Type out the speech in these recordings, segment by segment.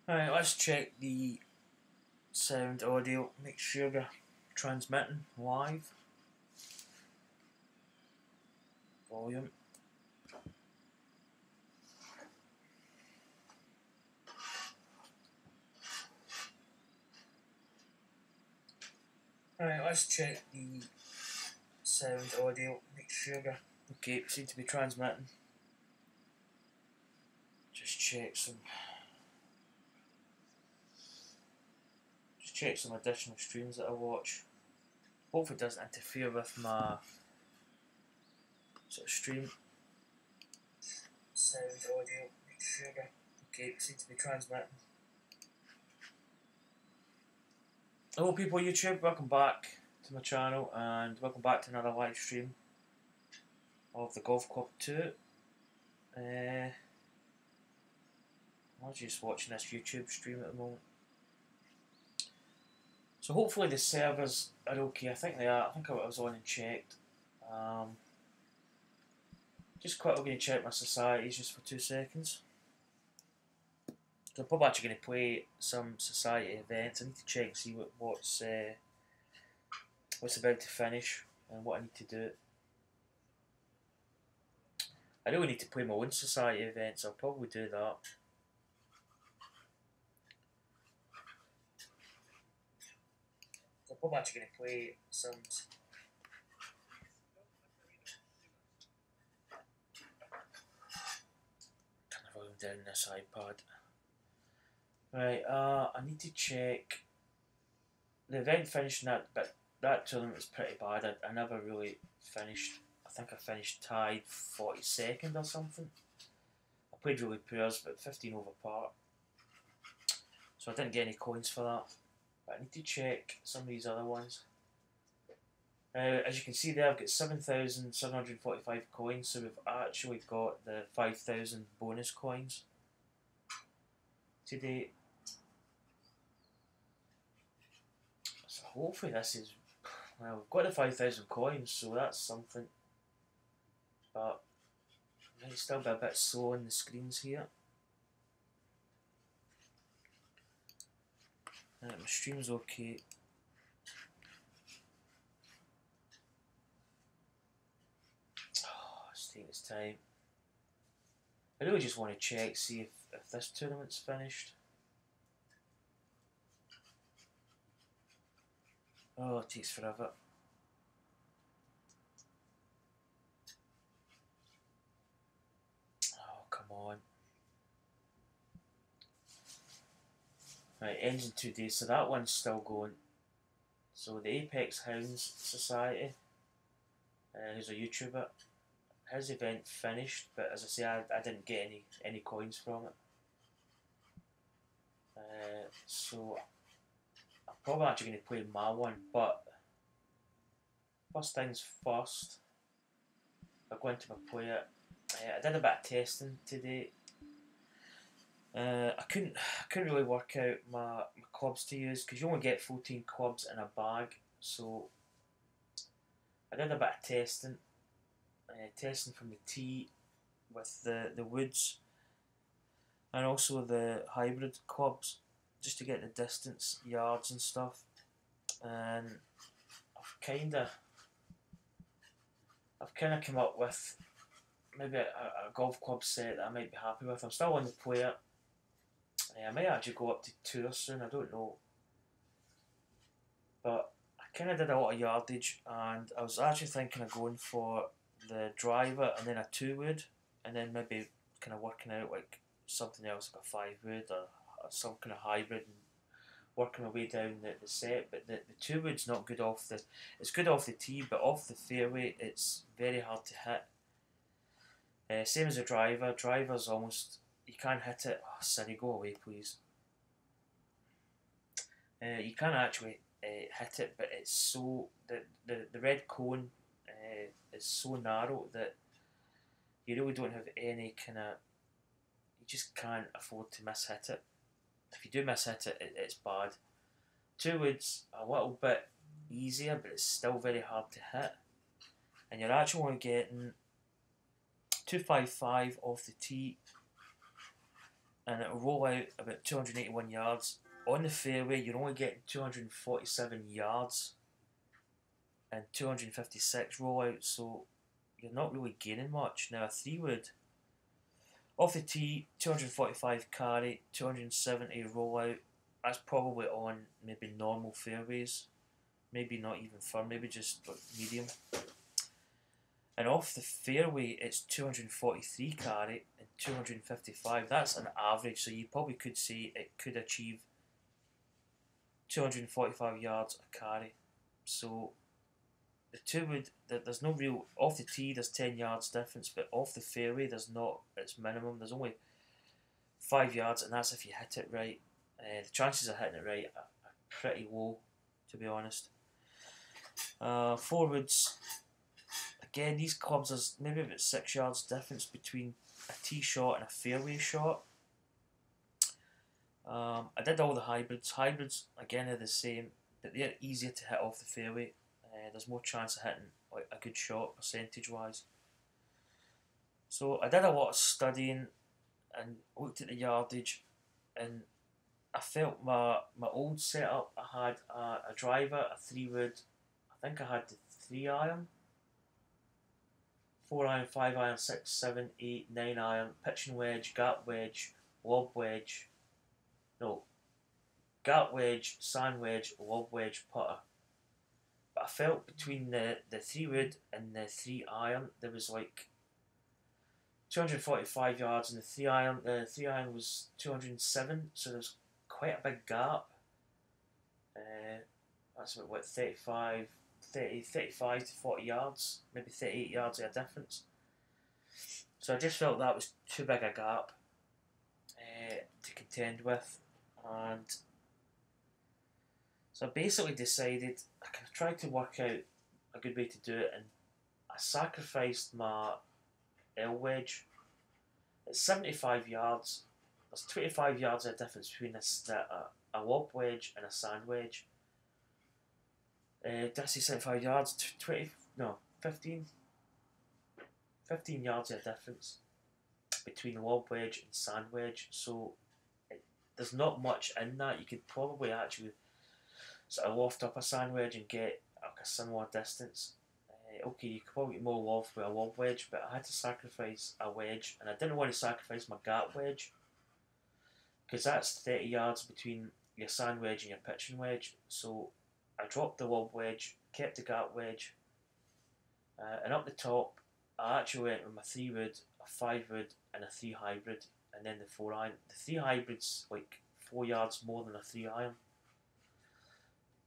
Alright, let's check the sound audio, make sure we're transmitting live. Volume. Alright, let's check the sound audio, make sure we're okay, we seem to be transmitting. Just check some additional streams that I watch. Hopefully it doesn't interfere with my sort of stream. Sound audio, make sure we're okay, we seem to be transmitting. Hello people YouTube, welcome back to my channel and welcome back to another live stream of the Golf Club 2. I'm just watching this YouTube stream at the moment. So hopefully the servers are okay. I think they are. I think I was on and checked. Just quickly going to check my societies just for 2 seconds. So I'm probably actually going to play some society events. I need to check and see what's about to finish and what I need to do. I really need to play my own society events. I'll probably do that. So I'm probably actually going to play some. Turn the volume down this iPad. Right, I need to check. The event finished in that tournament was pretty bad. I never really finished. I think I finished tied 42nd or something. I played really poor, but 15 over par. So I didn't get any coins for that. But I need to check some of these other ones. As you can see there, I've got 7,745 coins, so we've actually got the 5,000 bonus coins today. So hopefully this is, well, we've got the 5,000 coins, so that's something. But it might still be a bit slow on the screens here. My stream's okay. Oh, it's taking its time. I really just want to check, see if this tournament's finished. Oh, it takes forever. Oh, come on. Right, ends in 2 days, so that one's still going. So the Apex Hounds Society, who's a YouTuber, his event finished, but as I say, I didn't get any coins from it. So I'm probably actually going to play my one, but first things first, I'll go into my player. I did a bit of testing today. I couldn't really work out my clubs to use because you only get 14 clubs in a bag. So I did a bit of testing, testing from the tee with the woods and also the hybrid clubs, just to get the distance, yards and stuff. And I've kind of come up with maybe a golf club set that I might be happy with. I'm still on the player. I might actually go up to tour soon, I don't know. But I kind of did a lot of yardage, and I was actually thinking of going for the driver and then a 2-wood, and then maybe kind of working out like something else like a 5-wood or some kind of hybrid and working my way down the set. But the 2-wood's not good off the. It's good off the tee, but off the fairway it's very hard to hit. Same as a driver. Driver's almost, you can't hit it. Oh, Siri, go away, please. You can't actually hit it, but it's so the red cone is so narrow that you really don't have any kind of. You just can't afford to miss hit it. If you do miss hit it, it's bad. 2-wood's a little bit easier, but it's still very hard to hit. And you're actually only getting 255 off the tee and it'll roll out about 281 yards. On the fairway, you're only getting 247 yards and 256 rollout, so you're not really gaining much. Now a 3-wood, off the tee, 245 carry, 270 rollout. That's probably on maybe normal fairways, maybe not even firm, maybe just like medium. And off the fairway, it's 243 carry and 255. That's an average, so you probably could say it could achieve 245 yards a carry. So the 2-wood, there's no real, off the tee there's 10 yards difference, but off the fairway there's not, it's minimum. There's only 5 yards, and that's if you hit it right. The chances of hitting it right are pretty low, to be honest. 4-woods, again, these clubs, there's maybe about 6 yards difference between a tee shot and a fairway shot. I did all the hybrids. Hybrids, again, are the same, but they're easier to hit off the fairway. There's more chance of hitting like a good shot percentage-wise. So I did a lot of studying and looked at the yardage, and I felt my old setup, I had a driver, a 3-wood, I think I had the 3-iron, 4-iron, 5-iron, 6, 7, 8, 9-iron, pitching wedge, gap wedge, lob wedge, no, gap wedge, sand wedge, lob wedge, putter. But I felt between the 3-wood and the 3-iron, there was like 245 yards in the 3-iron. The 3-iron was 207, so there's quite a big gap. That's about what, 35 to 40 yards, maybe 38 yards of a difference. So I just felt that was too big a gap to contend with, and so I basically decided I tried to work out a good way to do it, and I sacrificed my L wedge. It's 75 yards. There's 25 yards of difference between a lob wedge and a sand wedge. Did I say 75 yards? 15 yards of difference between lob wedge and sand wedge. So there's not much in that. You could probably actually sort of loft up a sand wedge and get like a similar distance. Okay, you could probably get more loft with a lob wedge, but I had to sacrifice a wedge, and I didn't want to sacrifice my gap wedge, because that's 30 yards between your sand wedge and your pitching wedge. So I dropped the lob wedge, kept the gap wedge, and up the top I actually went with my 3-wood, a 5-wood and a 3 hybrid, and then the 4-iron. The 3 hybrid's like 4 yards more than a 3-iron.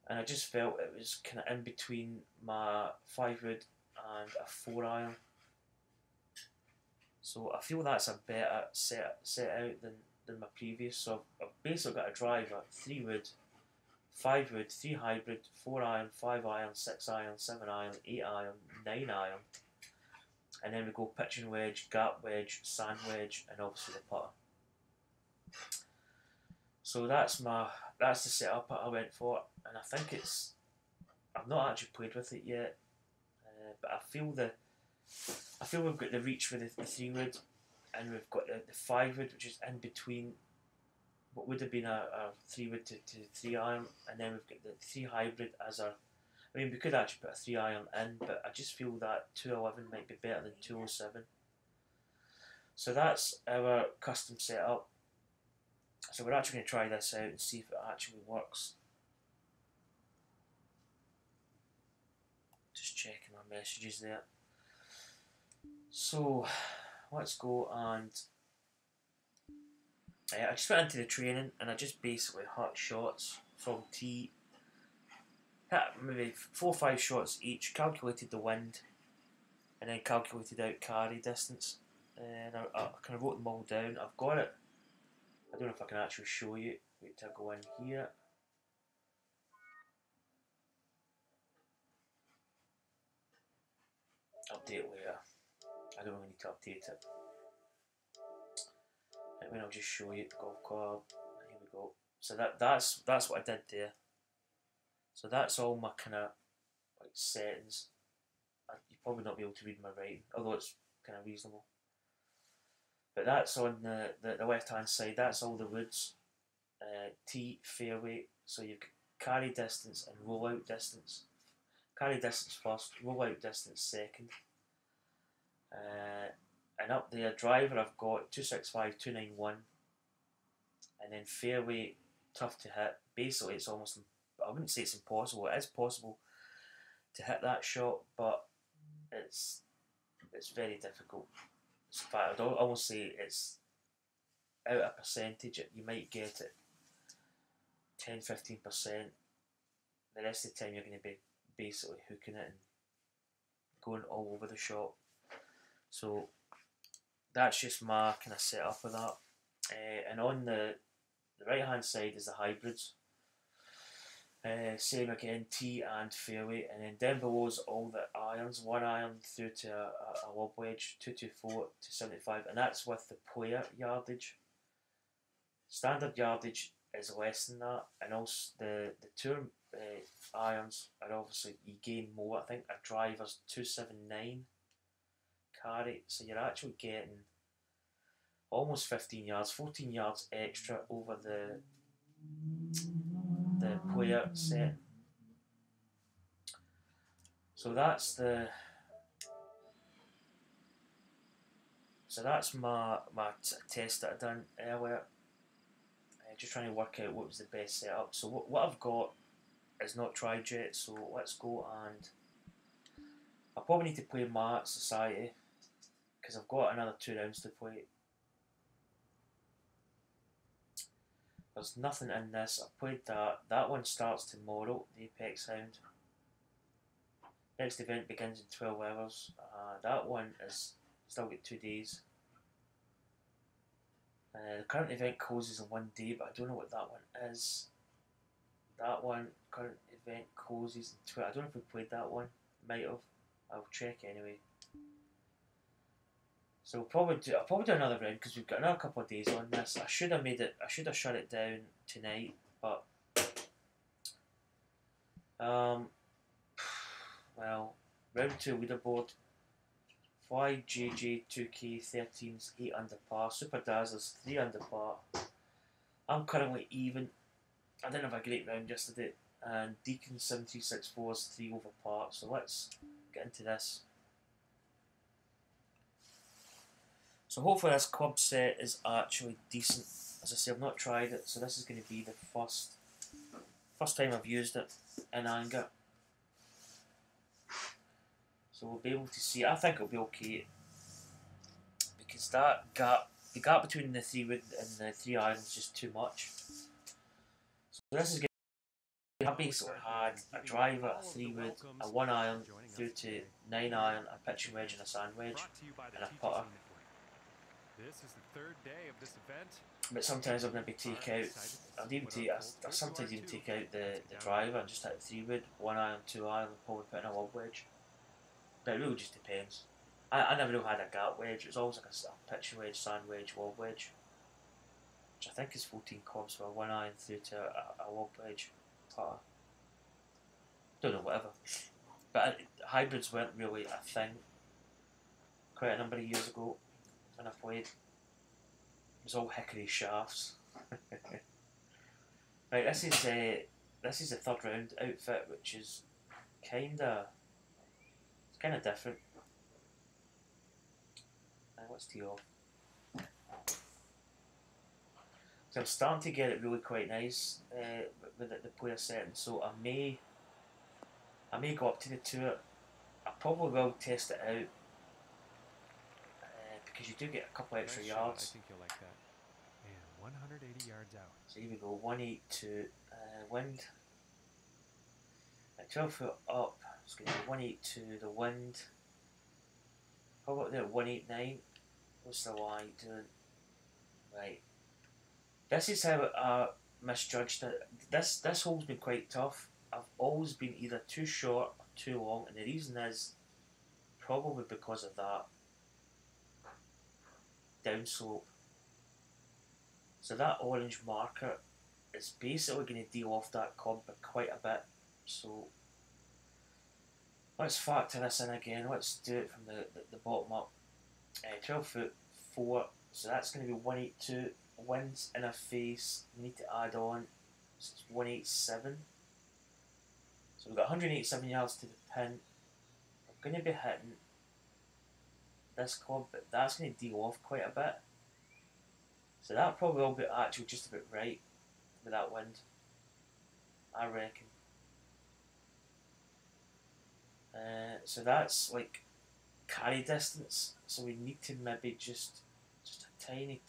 And I just felt it was kind of in between my 5-wood and a 4-iron. So I feel that's a better set out than my previous. So I've basically got a driver, 3-wood, 5-wood, 3 hybrid, 4-iron, 5-iron, 6-iron, 7-iron, 8-iron, 9-iron. And then we go pitching wedge, gap wedge, sand wedge, and obviously the putter. So that's the setup I went for, and I think I've not actually played with it yet, but I feel we've got the reach with the 3-wood, and we've got the 5-wood, which is in between what would have been a 3-wood to 3-iron, and then we've got the 3 hybrid as our. I mean, we could actually put a 3-iron in, but I just feel that 211 might be better than 207. So that's our custom setup. So we're actually going to try this out and see if it actually works. Just checking my messages there. So let's go, and I just went into the training and I just basically hit shots from tee. Hit maybe 4 or 5 shots each, calculated the wind, and then calculated out carry distance. And I kind of wrote them all down. I've got it. I don't know if I can actually show you. Wait till I go in here. Update later. I don't really need to update it. Anyway, I'll just show you the golf club. Here we go. So that's what I did there. So that's all my kind of like settings. You'll probably not be able to read my writing, although it's kind of reasonable. but that's on the left hand side. That's all the woods. Tee, fairway. So you've got carry distance and roll out distance. Carry distance first, roll out distance second. And up there, driver I've got 265, 291. And then fairway, tough to hit. Basically, it's almost, I wouldn't say it's impossible. It is possible to hit that shot, but it's very difficult. In fact, I'd almost say it's out of percentage. You might get it 10-15%. The rest of the time, you're going to be basically hooking it and going all over the shot. So that's just my kind of setup of that. And on the right hand side is the hybrids. Same again, tee and fairway, and then down below is all the irons. 1 iron through to a lob wedge, 224 to 75, and that's with the player yardage. Standard yardage is less than that, and also the tour irons are obviously, you gain more. I think a driver's 279 carry, so you're actually getting almost 15 yards, 14 yards extra over the player set. So that's my test that I done earlier. Just trying to work out what was the best setup. So what I've got is not tried yet. So let's go, and I probably need to play my Society because I've got another 2 rounds to play. There's nothing in this. I played that. That one starts tomorrow, the Apex Hound. Next event begins in 12 hours. That one is still got 2 days. The current event closes in 1 day, but I don't know what that one is. That one, current event closes in 12. I don't know if we played that one. Might have. I'll check anyway. So I'll probably do another round because we've got another couple of days on this. I should have shut it down tonight, but well, round 2 leaderboard. Fly JJ 2K 13's 8 under par. Super Dazzler's 3 under par. I'm currently even. I didn't have a great round yesterday, and Deacon 7364's 3 over par. So let's get into this. So hopefully this club set is actually decent. As I say, I've not tried it, so this is going to be the first time I've used it in anger. So we'll be able to see. I think it'll be okay because the gap between the 3 wood and the 3 iron is just too much. So this is going to. I basically had a driver, a 3 wood, a 1 iron through to 9 iron, a pitching wedge and a sand wedge, and a putter. This is the 3rd day of this event. But sometimes I'll maybe take out. I sometimes even take out the driver and just hit 3 wood, 1 iron, 2 iron, and probably put in a lob wedge. But it really just depends. I never really had a gap wedge. It was always like a pitching wedge, sand wedge, lob wedge, which I think is 14 clubs for a 1 iron through to a lob wedge putter. Don't know, whatever. But hybrids weren't really a thing quite a number of years ago when I played. It was all hickory shafts. Right, this is the 3rd round outfit, which is kinda different. Let's tee off. So I'm starting to get it really quite nice with the player setting. So I may go up to the tour. I probably will test it out because you do get a couple extra yards. I think you'll like that. And 180 yards out. So here we go. 182 wind. At 12 foot up. It's going to be 182 the wind. How about there? 189. What's the Y doing? Right. This is how I misjudged it. This hole's been quite tough. I've always been either too short or too long, and the reason is probably because of that downslope. So that orange marker is basically going to deal off that club by quite a bit. So let's factor this in again. Let's do it from the bottom up. 12 foot 4 So that's going to be 182. Winds in a face, need to add on, so it's 187. So we've got 187 yards to the pin. We're going to be hitting this club, but that's going to deal off quite a bit. So that probably will be actually just about right with that wind, I reckon. So that's like carry distance. So we need to maybe just a tiny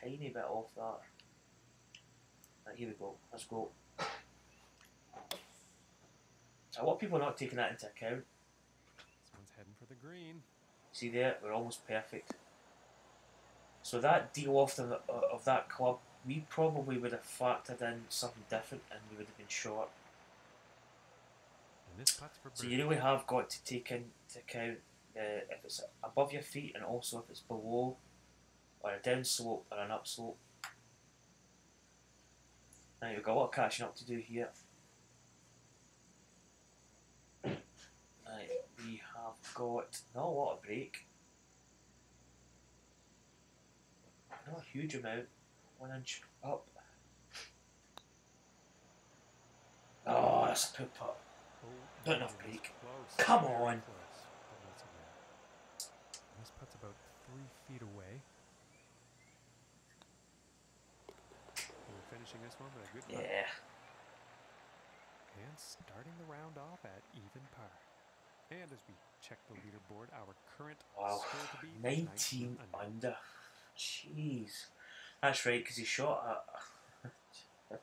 bit off that. Right, here we go. Let's go. So what people are not taking that into account. This one's heading for the green. See there, we're almost perfect. So that deal off of that club, we probably would have factored in something different, and we would have been short. And this putt's for So you really have got to take into account if it's above your feet, and also if it's below, or a down slope or an up slope. Now we've got a lot of catching up to do here. Right, we have got not a lot of break. Not a huge amount. 1 inch up. Oh, that's a poop putt. Not enough break. Come on. This putt's about 3 feet away. We're finishing this one with a good putt. Yeah. And starting the round off at even par. And as we check the leaderboard, our current score to be 19 under. Jeez. That's right, because he shot at...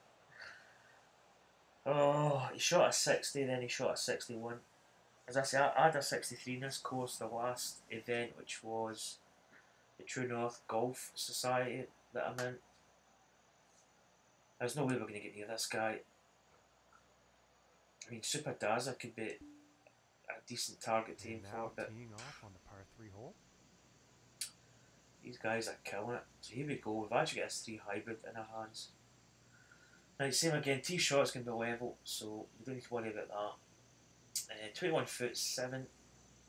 oh, he shot a 60, then he shot a 61. As I say, I had a 63 in this course, the last event, which was the True North Golf Society that I'm in. There's no way we're going to get near this guy. I mean, Super Daza could be a decent target to aim for, but teeing off on the par 3 hole. These guys are killing it. So here we go. We've actually got a 3 hybrid in our hands. Right, same again. Tee shot's going to be level, so we don't need to worry about that. 21 foot 7,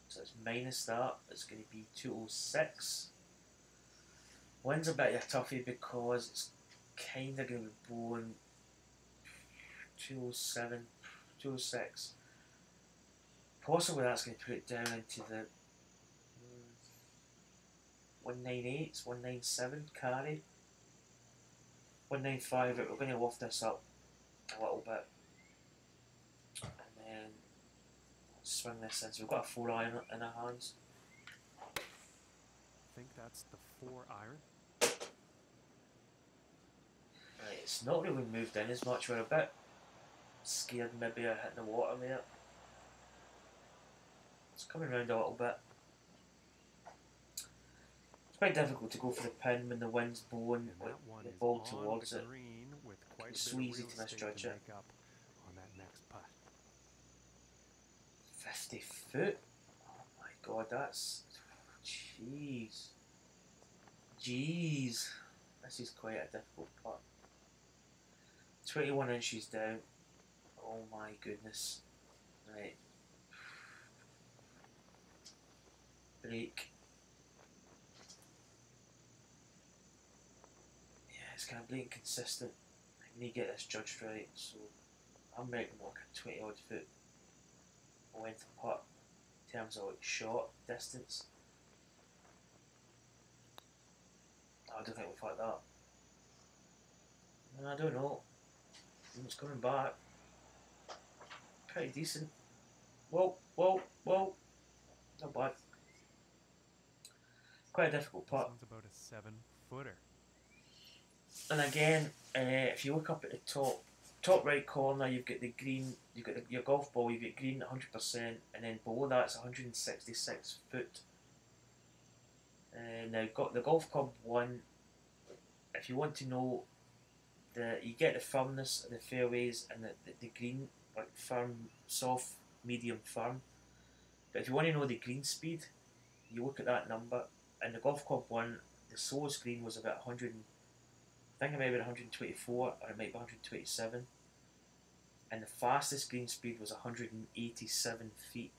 so it's minus that. It's going to be 206. Wind's a bit of a toughie because it's kind of going to be blowing 207, 206. Possibly that's going to put it down into the 198s, 197 carry. 195, we're going to loft this up a little bit. And then swing this in. So we've got a 4 iron in our hands. I think that's the 4 iron. Right, it's not really moved in as much. We're a bit scared maybe of hitting the water there. It's coming round a little bit. It's quite difficult to go for the pin when the wind's blowing with the ball towards it. It's so easy to misjudge it. On that next putt. 50 foot? Oh my god, that's... jeez. Jeez. This is quite a difficult putt. 21 inches down. Oh my goodness. Right. Break. Yeah, it's kind of being inconsistent. I need to get this judged right, so I'm making like a 20 odd foot length of putt in terms of like shot distance. Oh, I don't think we'll fight that. I don't know. It's coming back. Pretty decent. Whoa, whoa, whoa. Not bad. Quite a difficult putt. This one's about a 7-footer. And again, if you look up at the top right corner, you've got the green, you've got your golf ball, you've got green 100%, and then below that it's 166 foot. Now got the golf club one. If you want to know, you get the firmness of the fairways and the green, like firm, soft, medium, firm. But if you want to know the green speed, you look at that number. And the golf club one, the slowest green was about 100. I think it might be 124 or it might be 127. And the fastest green speed was 187 feet.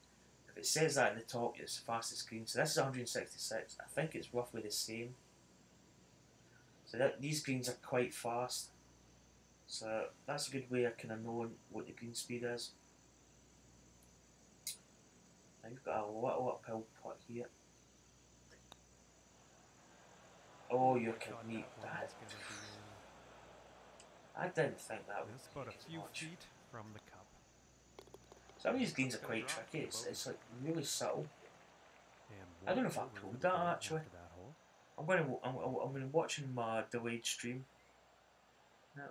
If it says that in the top, it's the fastest green. So this is 166. I think it's roughly the same. So these greens are quite fast. So that's a good way of kind of knowing what the green speed is. Now you've got a little uphill putt here. Oh, you're kidding me. I didn't think that would be about a few feet from the cup. Some of these greens are quite tricky. It's like really subtle. I don't know if I pulled that actually. I'm watching my delayed stream. No.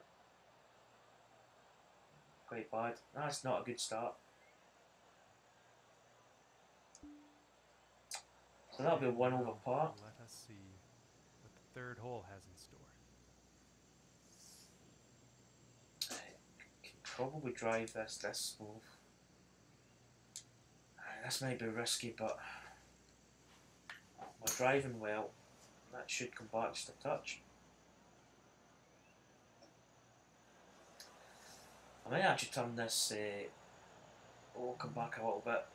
Quite bad. That's not a good start. So that'll be 1 over par. Let us see what the third hole has in store. I can probably drive this smooth. This might be risky, but we're driving well. That should come back just a touch. I might actually turn this. We'll come back a little bit.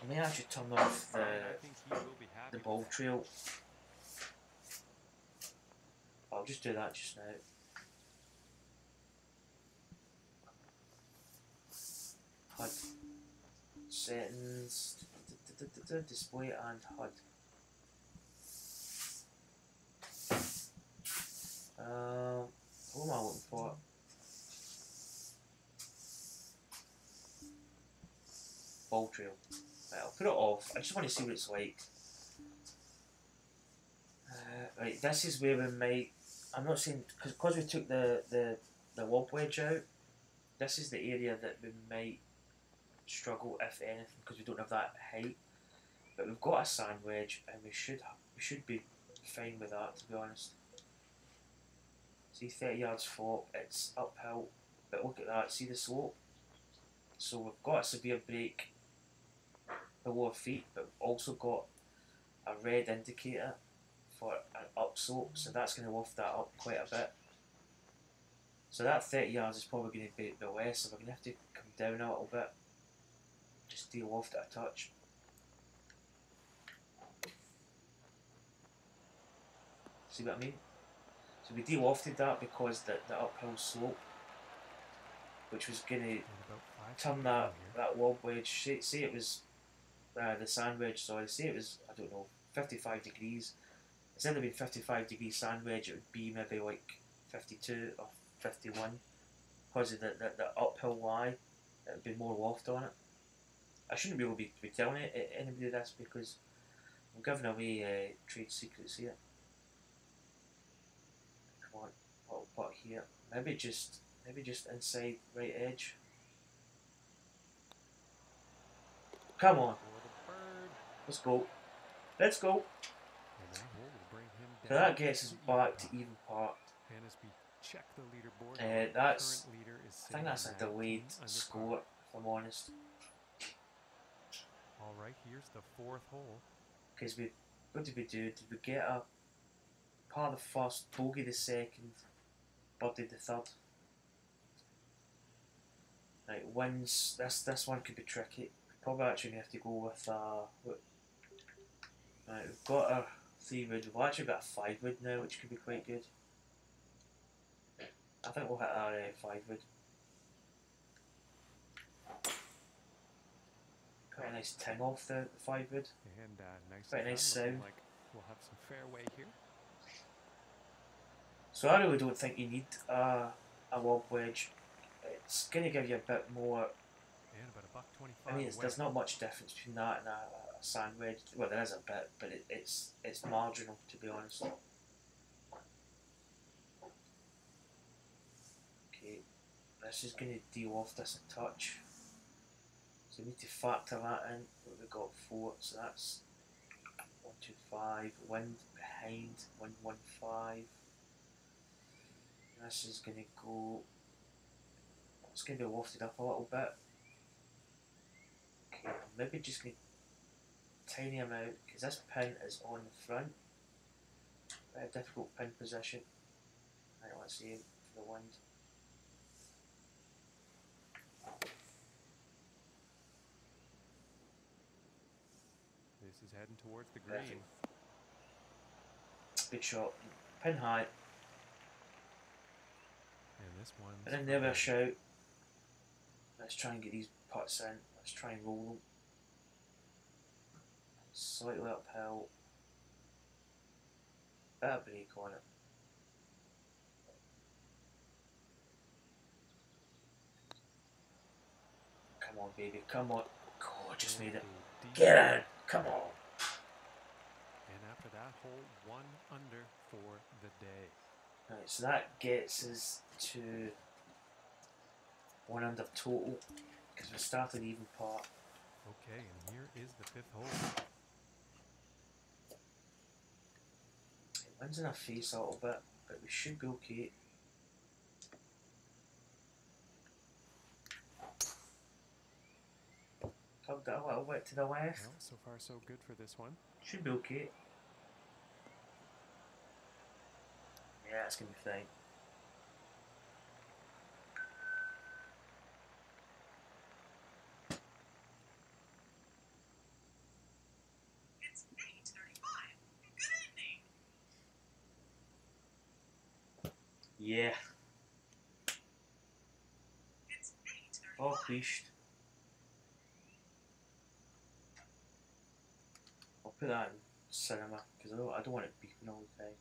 I may actually turn off the ball trail. I'll just do that just now. HUD settings, display and HUD. What am I looking for? Ball trail. Right, I'll put it off. I just want to see what it's like. Right, this is where we might. I'm not saying because we took the lob wedge out. This is the area that we might struggle, if anything, because we don't have that height. But we've got a sand wedge, and we should be fine with that, to be honest. See, 30 yards flop, it's uphill, but look at that. See the slope. So we've got a severe break below our feet, but we've also got a red indicator for an upslope, so that's going to lift that up quite a bit. So that 30 yards is probably going to be the less, so we're going to have to come down a little bit. Just de-loft it a touch. See what I mean? So we de-lofted that because the uphill slope, which was going to turn that lob wedge, say it was the sand wedge, sorry, say it was, I don't know, 55 degrees. Instead of being 55 degree sand wedge, it would be maybe like 52 or 51. Because of the uphill lie, it would be more loft on it. I shouldn't be able to be telling anybody this because I'm giving away trade secrets here. Come on, little putt here. Maybe just inside right edge. Come on. Let's go. Let's go. So that gets us back to even par. That's, I think that's a delayed score, if I'm honest. Alright, here's the fourth hole. Because what did we do? Did we get a par the first, bogey the second, birdie the third? Right, wins. This one could be tricky. Probably actually have to go with right, we've got a 3 wood. We've actually got a 5 wood now, which could be quite good. I think we'll hit our 5 wood. Quite a nice ting off the 5 wood. And quite a nice sound. Like we'll have some fairway here. So I really don't think you need a lob wedge. It's going to give you a bit more. And about a $1.25. I mean, there's not much difference between that and a sand wedge. Well, there is a bit, but it's marginal, to be honest. Okay, this is going to de-loft this a touch. So we need to factor that in. We've got 4, so that's 125. Wind behind 115. This is going to go. It's going to be lofted up a little bit. Okay, maybe just going to tiny amount because this pin is on the front. Very difficult pin position. Right, let's aim for the wind. This is heading towards the Perfect. green. Good shot. Pin high. And this one's And then for never a birdie. shout. Let's try and get these putts in. Let's try and roll them. Slightly uphill. Bit of break on it. Come on, baby. Come on. Oh, I just And made it. a deep Get in. Come on. And after that hole, 1 under for the day. Right, so that gets us to 1 under total because we started even part. Okay, and here is the 5th hole. It wins in our face a little bit, but we should be okay. Tugged it a little bit to the left. Well, so far so good for this one. Should be okay. Yeah, it's going to be fine. It's 8:35. Good evening. Yeah. It's 8:35. Oh, pleased. I'll put that in cinema because I don't want it beeping all the time.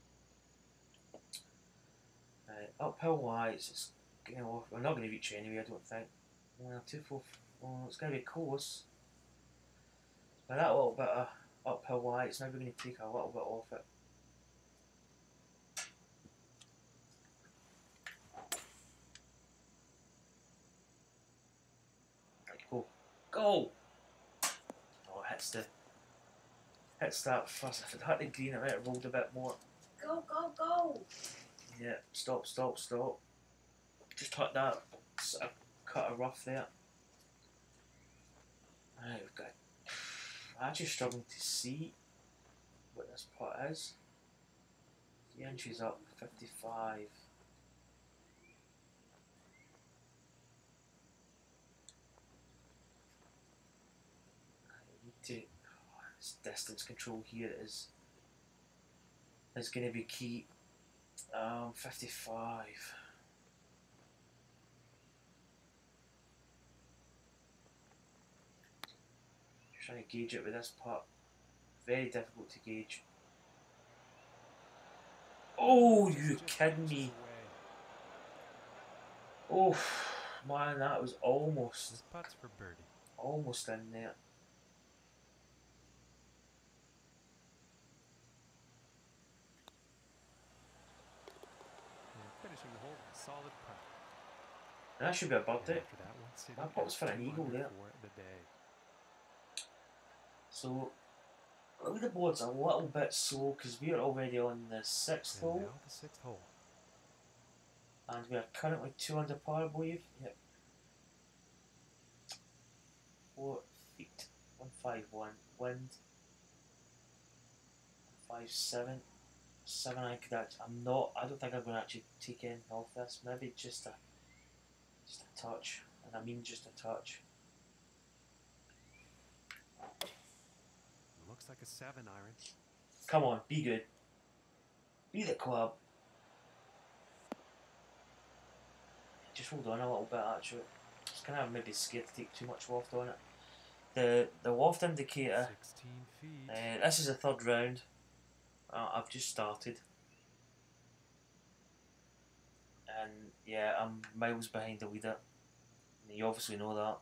Uphill wise, it's getting off. We're not going to reach anyway, I don't think. 1, 2, 4. Well, it's going to be close. But that little bit of uphill wise, it's maybe going to take a little bit off it. Go. Go! Oh, it hits that first. If it hit the green, it might have rolled a bit more. Go, go, go. Yeah, stop. Just hit that sort of cut of rough there. Right, we've got. I'm actually struggling to see what this putt is. 3 inches up, 55. I need to. This distance control here is going to be key. 55. Trying to gauge it with this putt. Very difficult to gauge. Oh, you kidding me? Oh, man, that was This almost putt's for birdie. almost in there. And finishing the hole with a solid putt. That should be a And birdie. after that one, sitting That putt was at for an 2 eagle under there. for the day. So, leaderboard's a little bit slow because we are already on the 6th And hole. now the 6th hole. And we are currently 2 under par, I believe. Yep. 4 feet. 151. Wind. 157. 7 I could actually. I don't think I'm going to actually take anything off this. Maybe just a touch. And I mean just a touch. Looks like a 7 iron. Come on, be good. Be the club. Just hold on a little bit actually. Just kind of maybe scared to take too much waft on it. The waft indicator. 16 feet. This is the 3rd round. I've just started. And yeah, I'm miles behind the leader. And you obviously know that.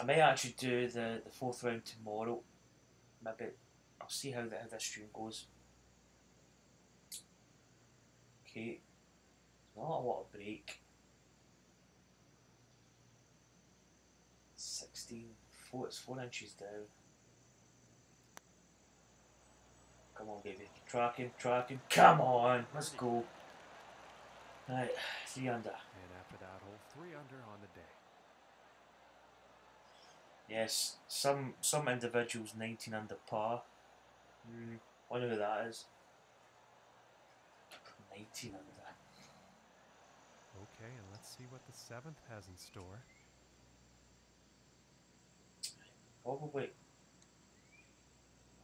I may actually do the 4th round tomorrow. Maybe I'll see how this stream goes. Okay, not a lot of break. 16, it's 4 inches down. Come on, baby, tracking. Come on, let's go. Right, 3 under. And after that hole, 3 under on the day. Yes, some individuals 19 under par. Wonder who that is. 19 under. Okay, and let's see what the 7th has in store. probably.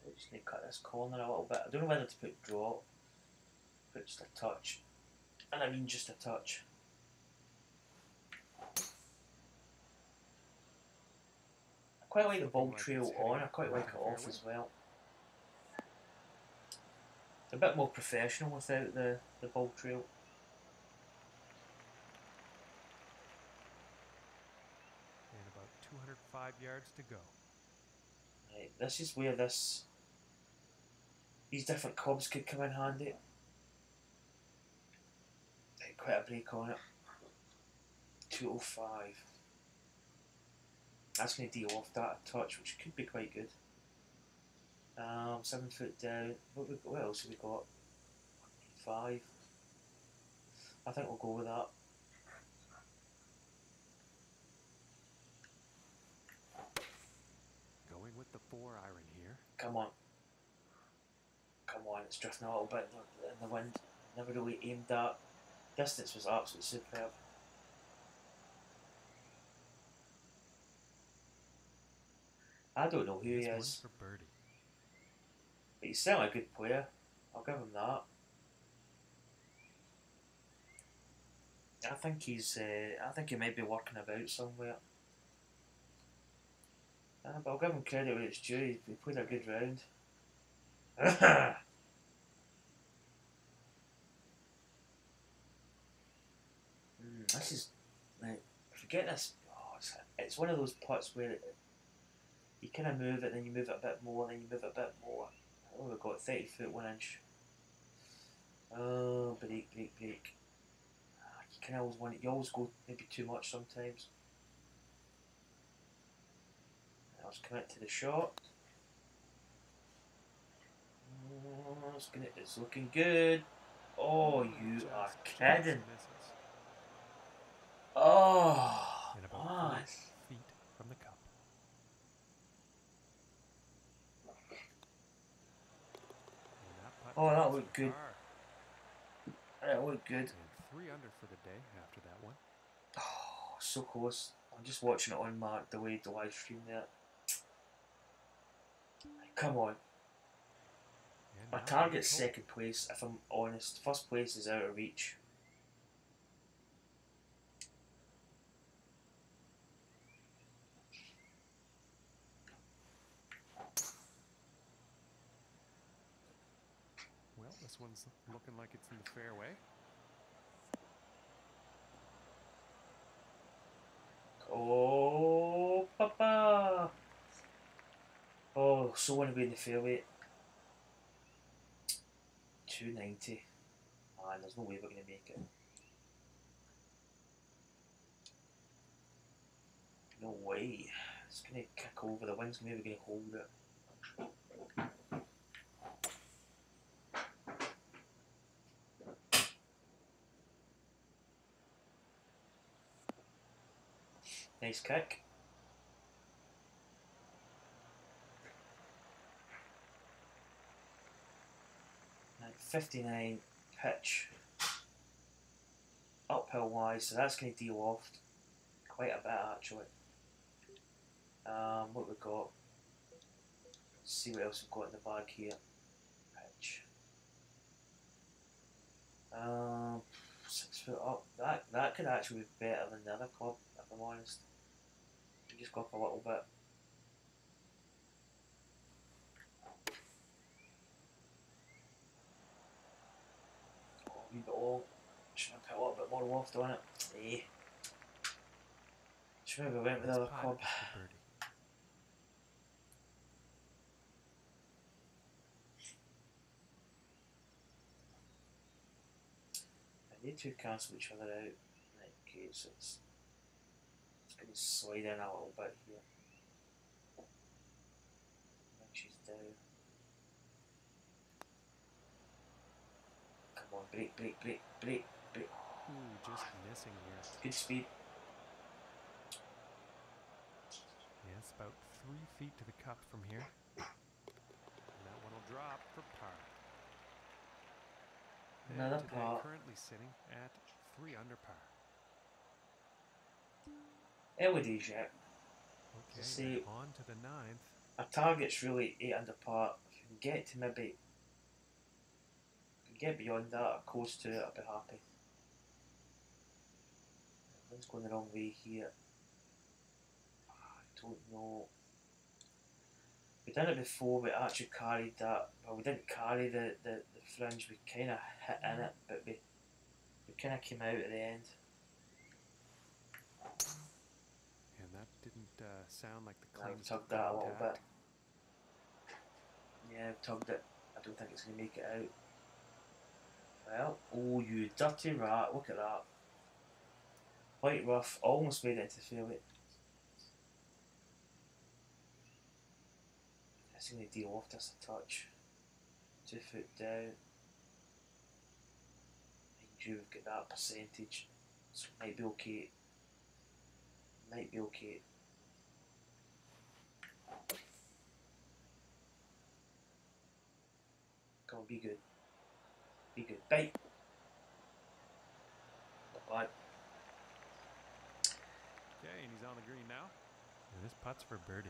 I just need to cut this corner a little bit. I don't know whether to put drop, put just a touch, and I mean just a touch. I quite like the ball trail on. I quite like it off as well. It's a bit more professional without the ball trail. And about 205 yards to go. Right, this is where these different clubs could come in handy. Right, quite a break on it. 205. That's going to deal off that a touch, which could be quite good. 7 foot down. What else have we got? 5. I think we'll go with that. Going with the 4 iron here. Come on. Come on, it's drifting a little bit in the wind. Never really aimed at. Distance was absolutely superb. I don't know who he is, For birdie. but he's certainly a good player. I'll give him that. I think he might be working about somewhere. But I'll give him credit where it's due. He played a good round. This is like, forget this. Oh, it's one of those putts where you kind of move it, then you move it a bit more, then you move it a bit more. Oh, we've got 30 foot 1 inch. Oh, break. You kind of always want it. You always go maybe too much sometimes. Let's commit to the shot. Oh, it's looking good. Oh, you are kidding. Oh, and about 4 feet from the cup. Oh, that looked good. That looked good. And 3 under for the day after that one. Oh, so close. I'm just watching it on the live stream there. Come on. My target's second place, if I'm honest. First place is out of reach. Well, this one's looking like it's in the fairway. Oh, papa! Oh, so want to be in the fairway. 290. Man, there's no way we're going to make it. No way. It's going to kick over. The wind's maybe going to hold it. Nice kick. Right, 59 pitch. Uphill wise, so that's going to de-loft quite a bit actually. What we got? Let's see what else we've got in the bag here. Pitch. 6 foot up. That could actually be better than the other club, if I'm honest. We just go up a little bit. Oh, a wee bit long. Should I put a little bit more loft on it? Eh. Should maybe went with the other club. They two cancel each other out. Right, okay, so it's going to slide in a little bit here. And she's down. Come on, break. Ooh, just missing here. Good speed. Yes, about 3 feet to the cup from here. And that one will drop for par. Another par. Currently sitting at 3 under par. Early days yet. Okay, See, and on to the 9th. our target's really 8 under par. If we can get to maybe get beyond that or close to it, I'll be happy. Wind's going the wrong way here. I don't know. We done it before, we actually carried that. Well, we didn't carry the fringe, we kind of hit in it, but we kind of came out at the end. And that didn't sound like the I've cleanest tugged of that a little bit. contact. Yeah, I've tugged it. I don't think it's going to make it out. Well, oh, you dirty rat, look at that. Quite rough, almost made it into fairway. It's going to deal off this a touch. 2 foot down. Mind you, we've got that percentage, so it might be okay. Might be okay. Come on, be good. Be good. Bite! Not bad. Okay, and he's on the green now. And this putt's for birdie.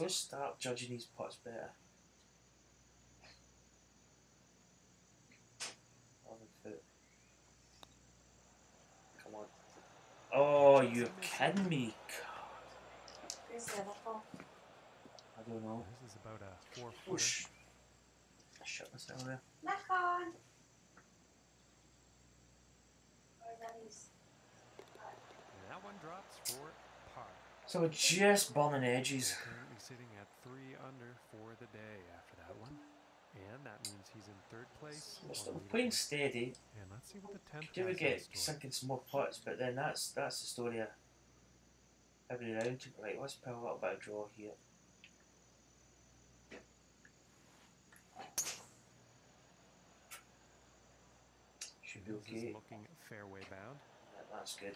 Let's start judging these putts better. 11 foot. Come on. Oh, you're kidding me. Where's the other ball? I don't know. This is about a 4-footer. Whoosh. I shut myself there. Knock on. Where's that is? And that one drops for par. So we're just burning edges. He's currently sitting at 3 under for the day after that one. And that means he's in 3rd place. We're on still the playing leaderboard. steady. And let's see what the 10th Do we has in get store. sinking some more putts? But then that's the story of every round. Right, let's put a little bit of draw here. Should be This is okay. looking fairway bound. Yeah, that's good.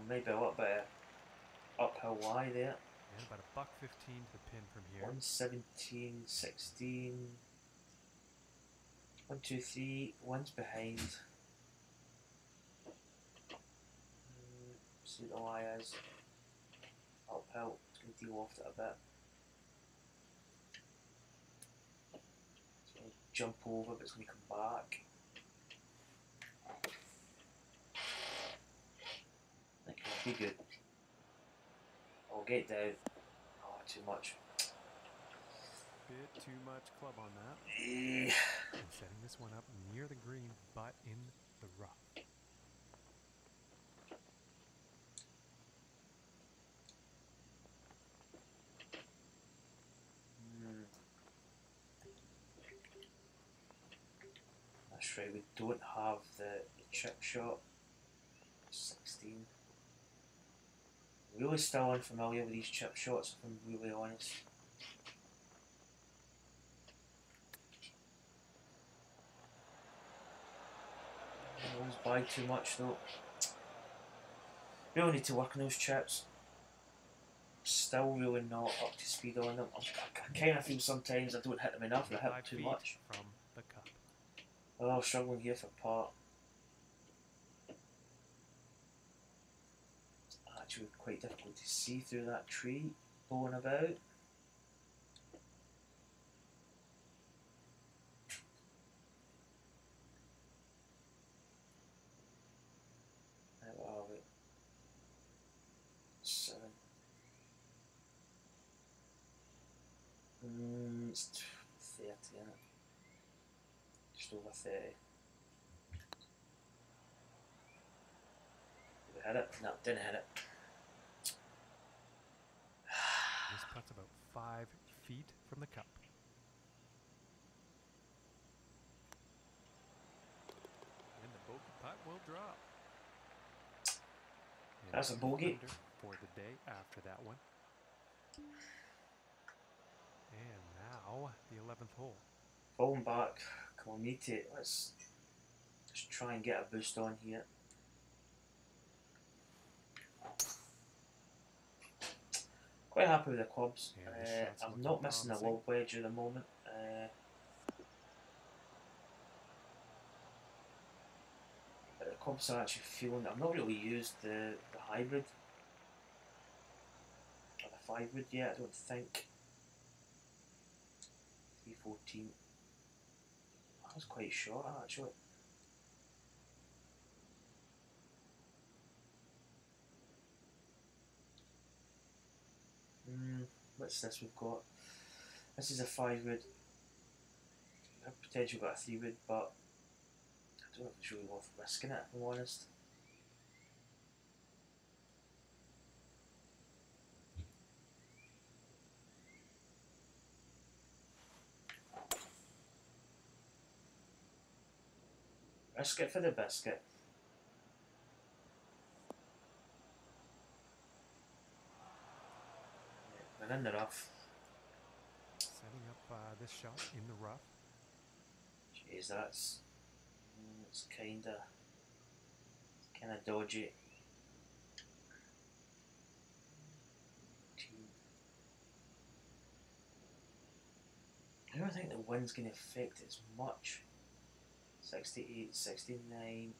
Maybe a little bit of uphill lie there. And about a $1.15 to the pin from here. 117, 16. 1, 2, 3. One's behind. See what the lie is. Uphill. It's going to deal off it a bit. It's going to jump over, but it's going to come back. I think it'll be good. I'll get down. Oh, too much. Bit too much club on that. Eh. And setting this one up near the green, but in the rough. That's right, we don't have the chip shot. 16. Really still unfamiliar with these chip shots, if I'm really honest. I always buy too much though. Really need to work on those chips. Still really not up to speed on them. I kind of feel sometimes I don't hit them enough and I hit them 5 too feet much. from the cup. Oh, struggling here for par. Actually, quite difficult to see through that tree blowing about. How are we? 7. It's 30, isn't it? Just over 30. Did we hit it? No, didn't hit it. This putt's about 5 feet from the cup. And the bogey putt will drop. And That's a bogey. under for the day after that one. And now the 11th hole. Falling back. Come on, meet it. Let's try and get a boost on here. quite happy with the clubs. And this shot's I'm looking not missing a promising. lob wedge at the moment. But the clubs are actually feeling. I've not really used the hybrid or the 5 wood yet. I don't think. 314. That was quite short actually. What's this we've got? This is a 5 wood. I've potentially got a 3 wood, but I don't know if it's really worth risking it, if I'm honest. Risk it for the biscuit. Yeah, we're in the rough. Setting up this shot in the rough. Jeez, it's kinda dodgy. I don't think the wind's going to affect it as much. 68, 69.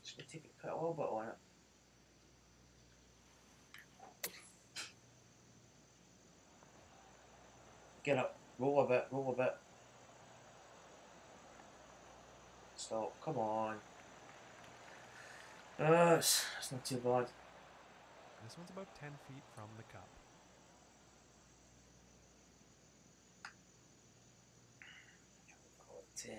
Just going to put a little bit on it. Get up, roll a bit, roll a bit. Stop, come on. It's not too bad. This one's about 10 feet from the cup. Call it 10.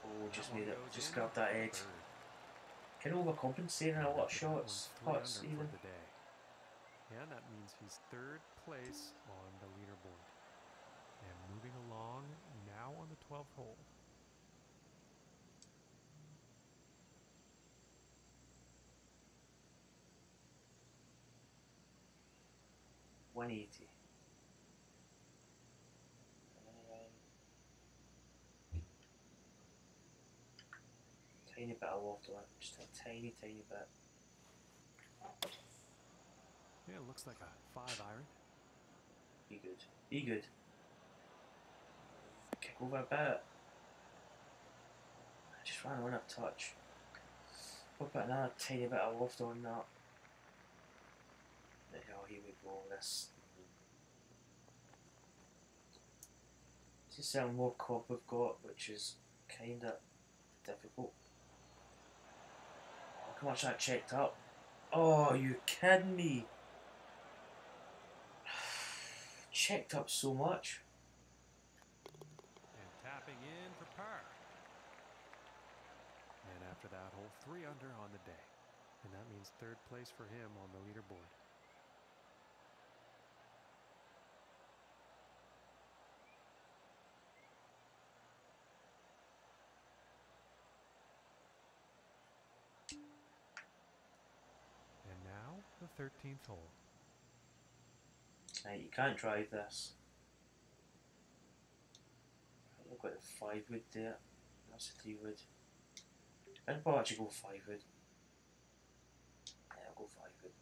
Oh, just made it. Just grabbed that edge. Can overcompensate in a lot of shots. Putts even. For the day. Yeah, that means he's third place on the leaderboard. And moving along now on the 12th hole. $180. Tiny bit of loft on it, just a tiny bit. Yeah, it looks like a 5 iron. Be good. Be good. Kick over a bit. I just ran on a touch. We'll put another tiny bit of loft on that. Oh, here we go. This is some more club we've got, which is kinda difficult. Look how much that checked up. Oh, you kidding me? Checked up so much. And tapping in for par. And after that hole, 3 under on the day. And that means third place for him on the leaderboard. And now the 13th hole. Right, you can't drive this. I've got the 5 wood there. That's a 3 wood. I'd probably actually go 5 wood. Yeah, I'll go 5 wood.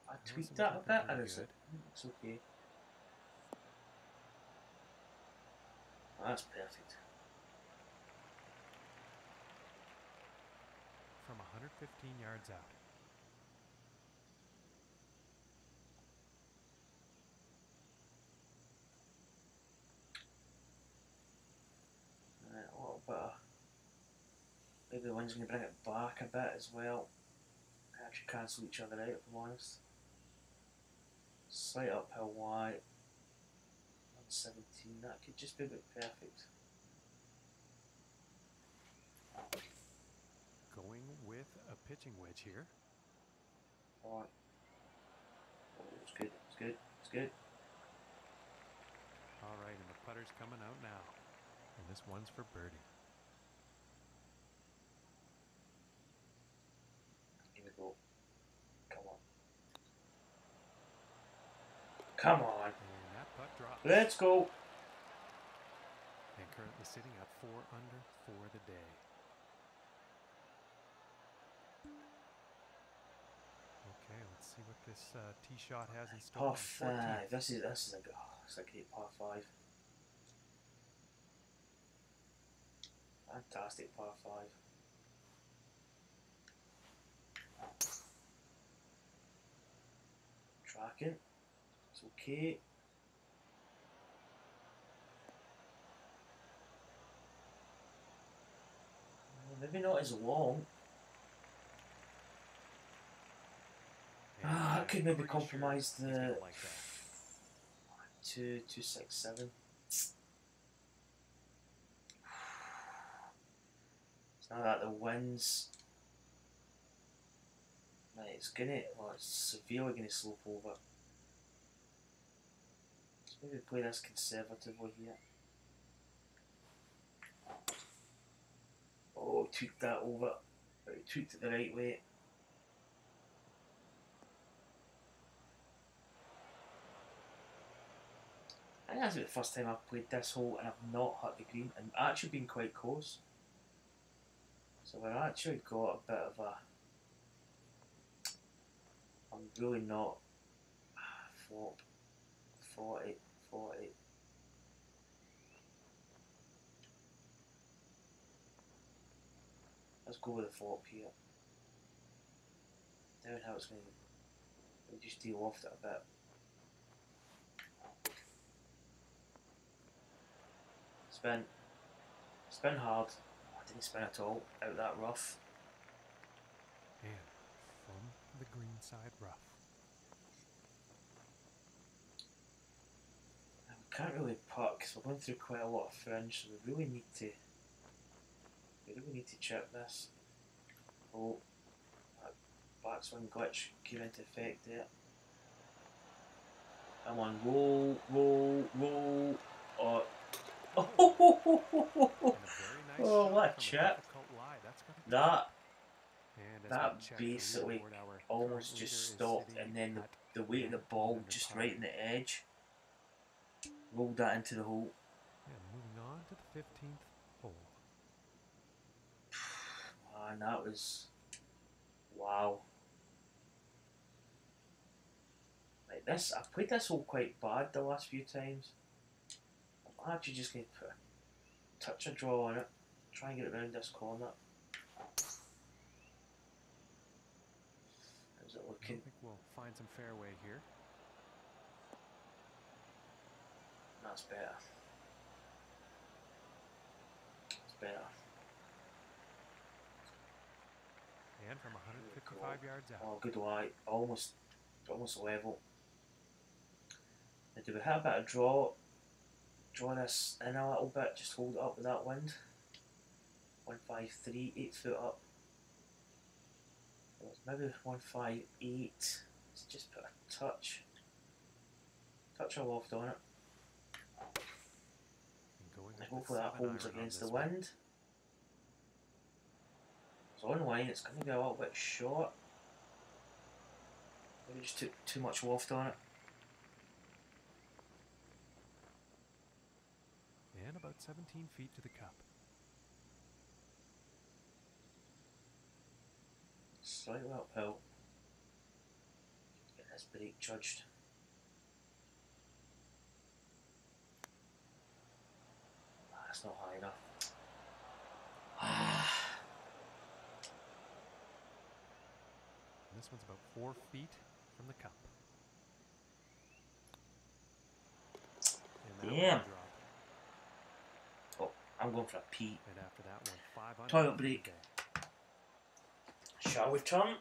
I tweaked that a bit, or is it? It's okay. Oh, that's perfect. From 115 yards out. Right, a little bit of, maybe the wind's going to bring it back a bit as well. They actually cancel each other out, if I'm honest. Slight uphill wide. 117, that could just be a bit perfect. Going with a pitching wedge here. Alright. Oh, it's good, it's good, it's good. All right, and the putter's coming out now. And this one's for birdie. Here we go. Come on. Come on. And that putt drops. Let's go. And currently sitting at 4 under for the day. Okay, let's see what this tee shot has in store. Par on the 14th. 5. This is it's a great par 5. Fantastic par 5. Tracking. It's okay. Maybe not as long. And That could maybe pretty compromise sure he's gonna the like that. 2.267. It's not that the winds. Right, it's severely gonna slope over. Let's maybe play this conservatively here. Oh, tweaked that over. But he tweaked it the right way. I think that's the first time I've played this hole and I've not hit the green and actually been quite close. So we've actually got a bit of a. I'm really not. Flop. 40. Let's go with the flop here. Down how it's going to just deal off it a bit. Spin hard. I didn't spin at all. Out that rough. And from the green side rough. We can't really putt because we're going through quite a lot of fringe, so we really need to. Chip this. Oh, that backswing glitch came into effect there. Come on, roll. Oh. And a very nice Oh, shot what a from chip. difficult lie. That's gonna And as That we check the basically leaderboard, our almost current just leader is stopped, sitting and then at the weight of the 1 ball under just par. right in the edge rolled that into the hole. And moving on to the 15th hole. And that was wow. Like this, I've played this hole quite bad the last few times. I'm actually just going to put a touch of draw on it, try and get it around this corner. How's it I looking? think we'll find some fairway here. That's better. It's better. And from 155 yards out. Oh, good lie. Almost level. Now, do we have a bit of draw? Draw this in a little bit. Just hold it up with that wind. 153, 8 foot up. Well, maybe 158. Let's just put a touch of loft on it. And going And with hopefully the that 7 holds iron on against the this one. wind. It's on line. It's going to be a little bit short. Maybe just took too much loft on it. And about 17 feet to the cup. Slightly uphill. Get this break judged. That's not high enough. And this one's about 4 feet from the cup. And that Damn. one drop. Oh, I'm going for a P. And after that one, 5 under Toilet for the break. day. Shall we turn?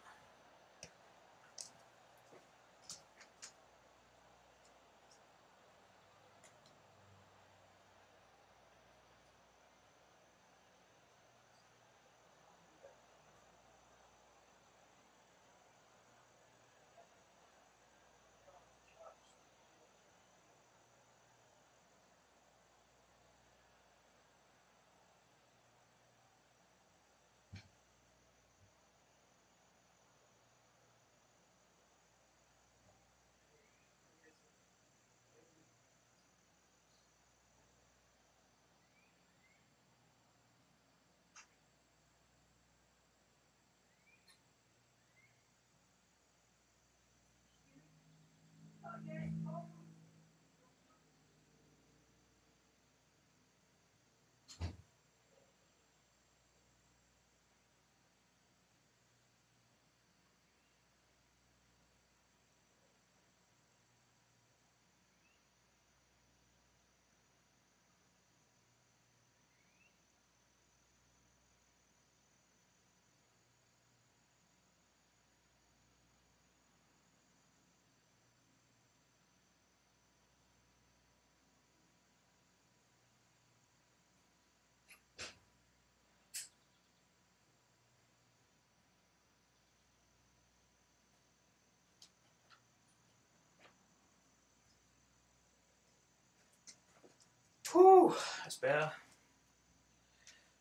Whew, that's better.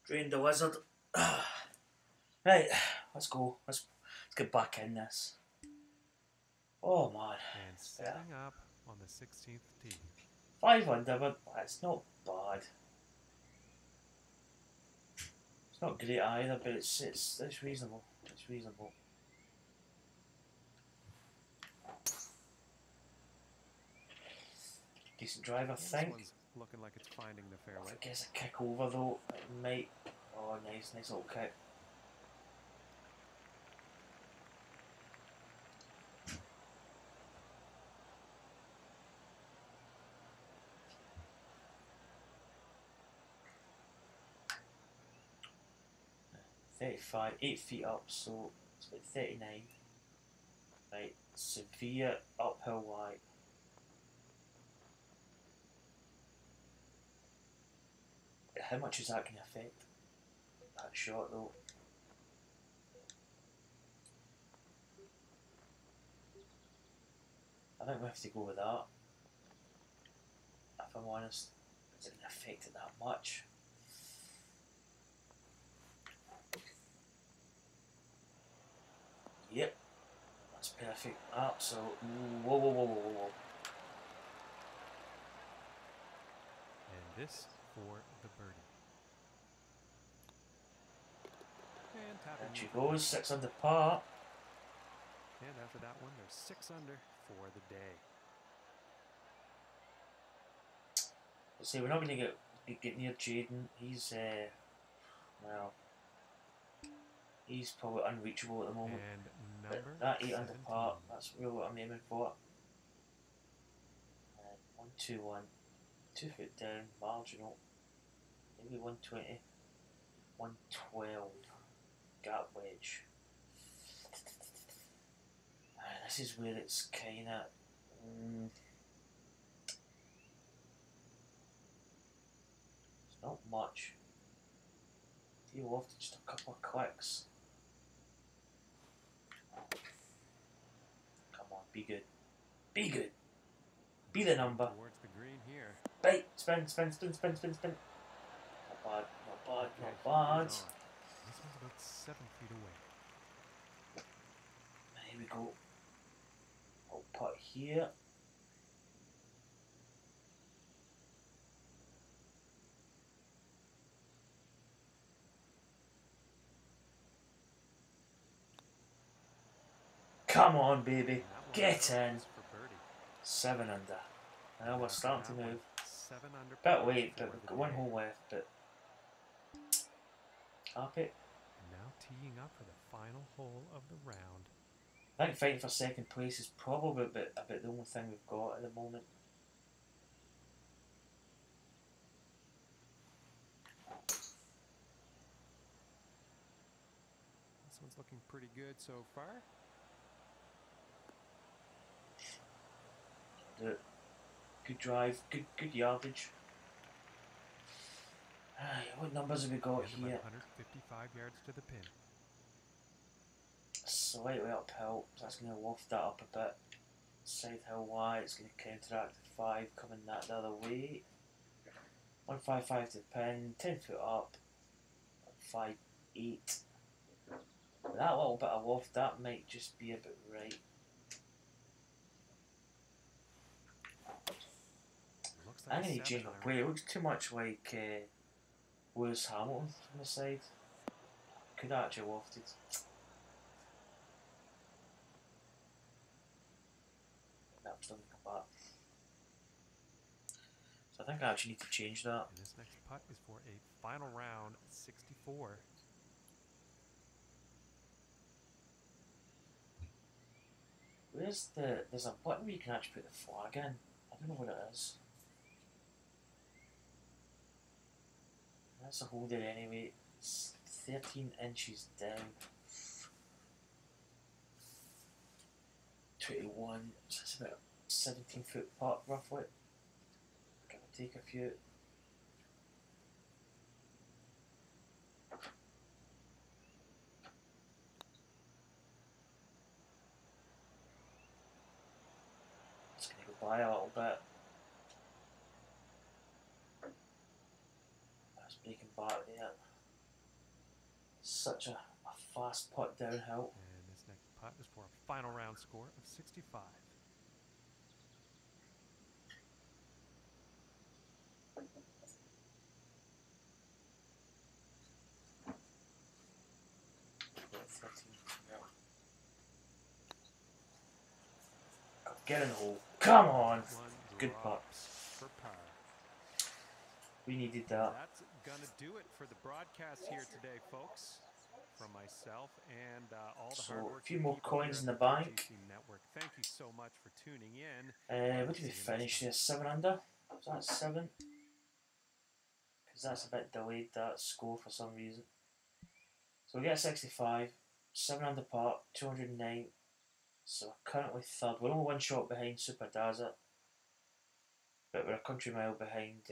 Drained the wizard. Right, let's go. Let's get back in this. Oh man. And setting up on the 16th tee. 5 under, but that's not bad. It's not great either, but it's reasonable. It's reasonable. Decent drive, I think. This one's looking like it's finding the fairway. If it gets a kick over though, it might. Oh, nice little kick. $35, 8 feet up, so it's about 39. Right, severe uphill wide. How much is that going to affect that shot though? I think we have to go with that. If I'm honest, is it going to affect it that much? Yep, that's perfect. So, whoa. And this for the birdie. And tapping. And she goes 6 under par. And after that one, there's 6 under for the day. See, we're not going to get near Jaden. He's well, he's probably unreachable at the moment. And But number that 8 under 17. par, that's really what I'm aiming for. 1, 2, 1, 2 foot down, marginal. Maybe 120, 112. Gap wedge. This is where it's kind of. It's not much. Deal off to just a couple of clicks. Come on, be good. Be good. Be the number. Towards the green here. Right, spin. Not bad. This one's about 7 feet away. Here we go. I'll put here. Come on, baby. Get in. 7 under. Now we're starting to move. 7 under. Bit late, but we've got 1 hole left, but happy. And now teeing up for the final hole of the round. I think fighting for second place is probably about the only thing we've got at the moment. This one's looking pretty good so far. Good drive, good yardage. What numbers have we got And here? about 155 yards to the pin. Slightly uphill, so that's going to loft that up a bit. Side hill wide, it's going to counteract the 5 coming the other way. 155 to the pin, 10 foot up, 5, 8. That little bit of loft, that might just be about right. I'm going to change my play. It looks too much like Lewis Hamilton from the side. Could have actually lofted. No, I'm still going to come back. So I think I actually need to change that. And this next putt is for a final round 64. There's a button where you can actually put the flag in. I don't know what it is. That's a hole there anyway. It's 13 inches down. 21, so it's about 17 foot putt roughly. Gonna take a few. Just gonna go by a little bit. back there. Such a fast putt downhill. And this next putt is for a final round score of 65. Get in the hole. Come on. One Good putt. drops for par. We needed that. That's gonna do it for the broadcast here today, folks. From myself and all the hard So, work. a few more coins in the bank. Network. Thank you so much for tuning in. What did we finish here? 7 under? Was that 7? Because that's a bit delayed, that score, for some reason. So we get a 65, 7 under par, 209. So we're currently third. We're only one shot behind Super Daza, but we're a country mile behind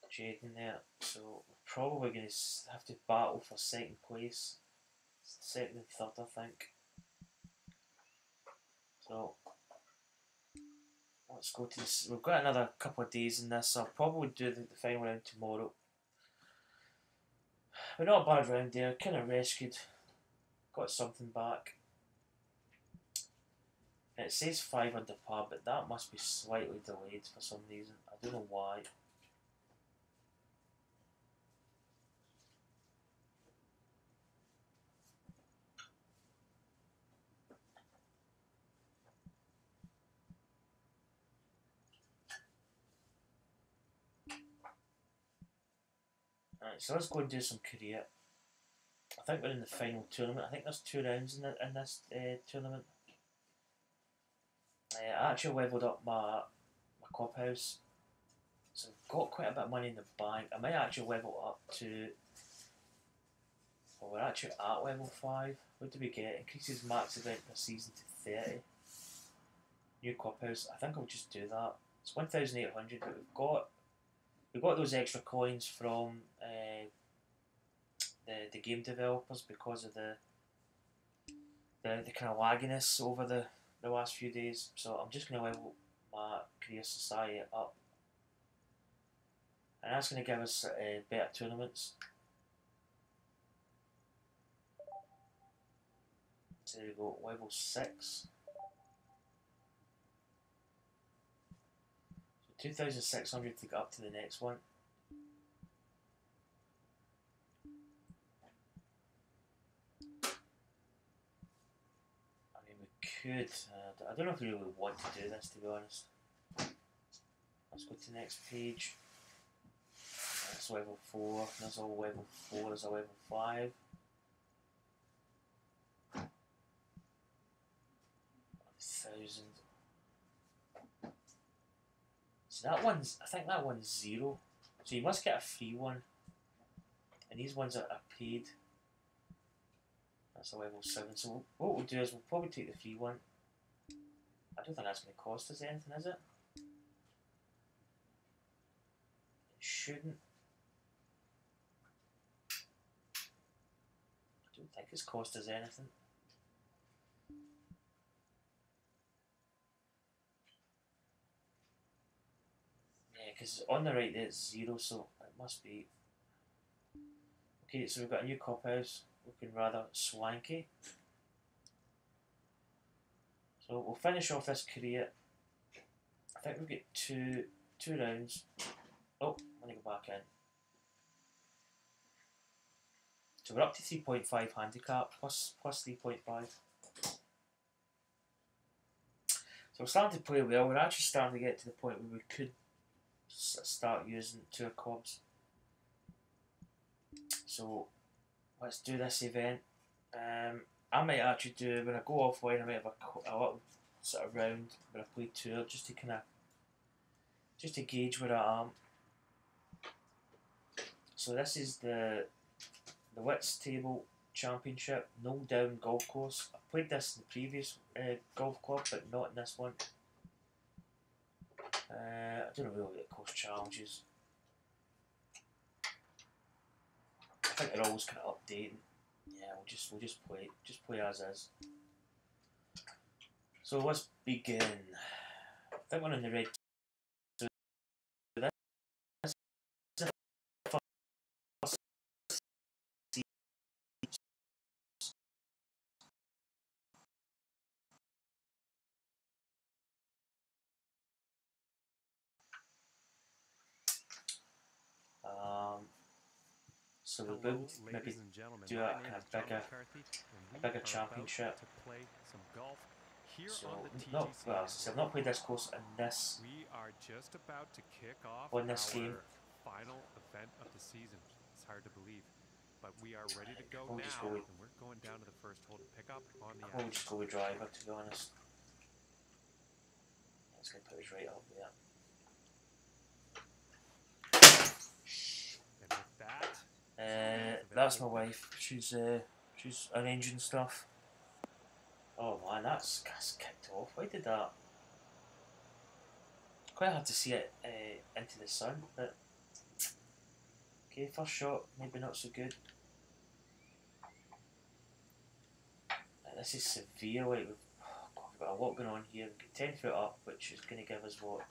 Jaden there. So we're probably going to have to battle for second place. Second and third, I think. So let's go to this. We've got another couple of days in this, so I'll probably do the final round tomorrow. But not a bad round there, kind of rescued. Got something back. It says 5 under par, but that must be slightly delayed for some reason. I don't know why. Alright, so let's go and do some career. I think we're in the final tournament. I think there's 2 rounds in this tournament. I actually leveled up my clubhouse, so I've got quite a bit of money in the bank. I might actually level up to. Well, we're actually at level 5. What do we get? Increases max event per season to 30. New clubhouse. I think I'll just do that. It's 1,800, but we've got those extra coins from the game developers because of the kind of lagginess over the last few days. So I'm just going to level my career society up, and that's going to give us better tournaments. So there we go, level 6. So 2,600 to get up to the next one. Could. I don't know if we really want to do this, to be honest. Let's go to the next page. That's level 4. There's a level 4. There's a level 5. 1,000. So that one's. I think that one's 0. So you must get a free one. And these ones are paid. That's a level 7. So what we'll do is we'll probably take the free one. I don't think that's going to cost us anything, is it? It shouldn't. I don't think it's cost us anything. Yeah, because on the right there it's 0, so it must be. Okay, so we've got a new clubhouse. Looking rather swanky. So we'll finish off this career. I think we'll get two rounds. Oh, let me go back in. So we're up to 3.5 handicap, plus 3.5. So we're starting to play well. We're actually starting to get to the point where we could start using 2 clubs. So let's do this event. I might actually do, when I go offline, I might have a little sort of round where I play tour just to gauge where I am. So this is the Wits Table Championship, Knoll Down Golf Course. I played this in the previous golf club, but not in this one. I don't know really what the course challenges. I think they're always kind of updating. Yeah, we'll just play as is. So let's begin. I think we're in the red So we'll Hello, maybe ladies and gentlemen. do My a name kind is of John bigger, McCarthy, and we bigger are championship. about to play some golf here So on the not TGC well. network. I've not played this course in this We are just about to kick off on this game. our final event of the season. It's hard to believe, but we are ready to go We'll just now, go with, and we're going down to the first hole to pick up on the we'll action. just go with driver, to be honest. It's going to put us right up there. And with that, That's my wife. She's arranging stuff. Oh man, that's kicked off. Why did that? Quite hard to see it into the sun, but okay, first shot, maybe not so good. This is severe, like we've got a lot going on here. We've got 10 foot up, which is going to give us what?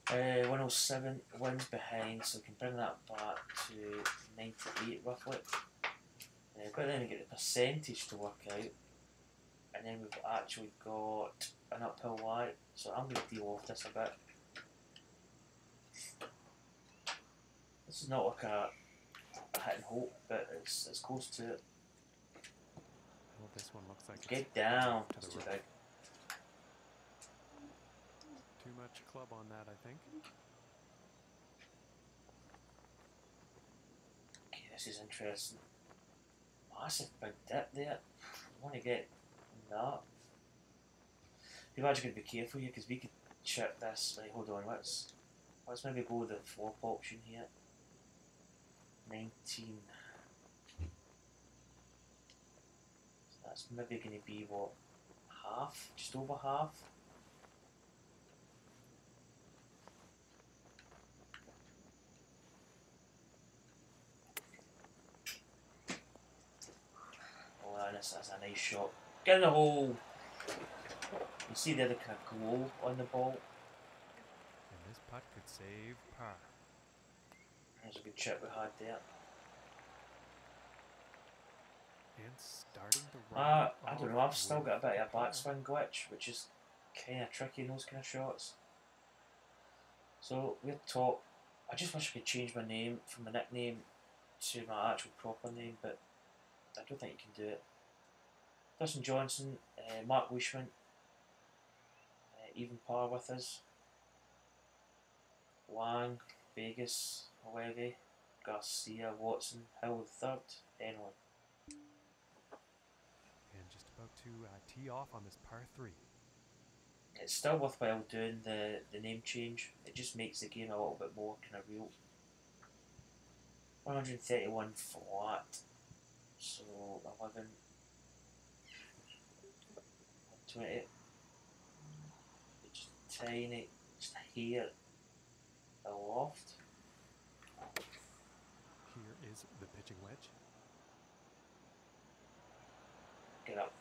107 winds behind, so we can bring that back to 98 roughly. But then we get the percentage to work out, and then we've actually got an uphill lie, so I'm going to deal off this a bit. This is not like a hit and hope, but it's close to it. well, this one looks like Get it's down. to That's the too right. big. Too much club on that, I think. Okay, this is interesting. Massive big dip there. I want to get that. You've actually got to be careful here because we could chip this. Right, hold on. Let's maybe go with the flop option here. 19. So that's maybe going to be what? Half? Just over half? Oh, that's a nice shot. Get in the hole! You see the other kind of glow on the ball. And this putt could save par. There's a good chip we had there. And starting the round I don't off know, I've still with got a bit of a par. backswing glitch, which is kind of tricky in those kind of shots. So we're top. I just wish I could change my name from my nickname to my actual proper name, but I don't think you can do it. Dustin Johnson, Mark Leishman, even par with us. Wang, Vegas, Levy, Garcia, Watson, Hill the third, Henley. And just about to tee off on this par 3. It's still worthwhile doing the name change. It just makes the game a little bit more kind of real. 131 flat. So 11, 20. Just tiny, just here, aloft. Here is the pitching wedge. Get up.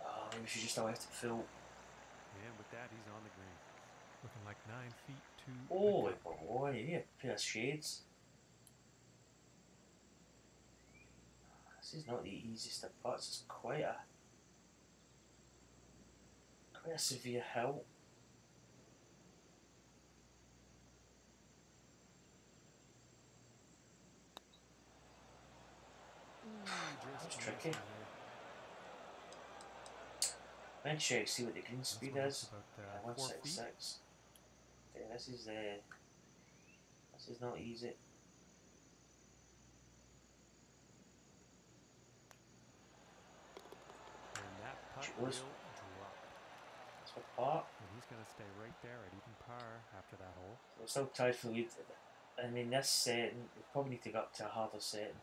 Oh, maybe we should just left it full. And with that, he's on the green. Looking like 9 feet to Holy the cup. boy, you need a pair of shades. This is not the easiest of putts. It's quite a severe hill. That's tricky. Let's check, see what the green speed is. About 4 feet. 166. Okay, this is not easy. And that putt She will was. drop. That's for par. And he's going to stay right there at even par after that hole. So we're still tied for the lead. I mean, this setting, we probably need to go up to a harder setting.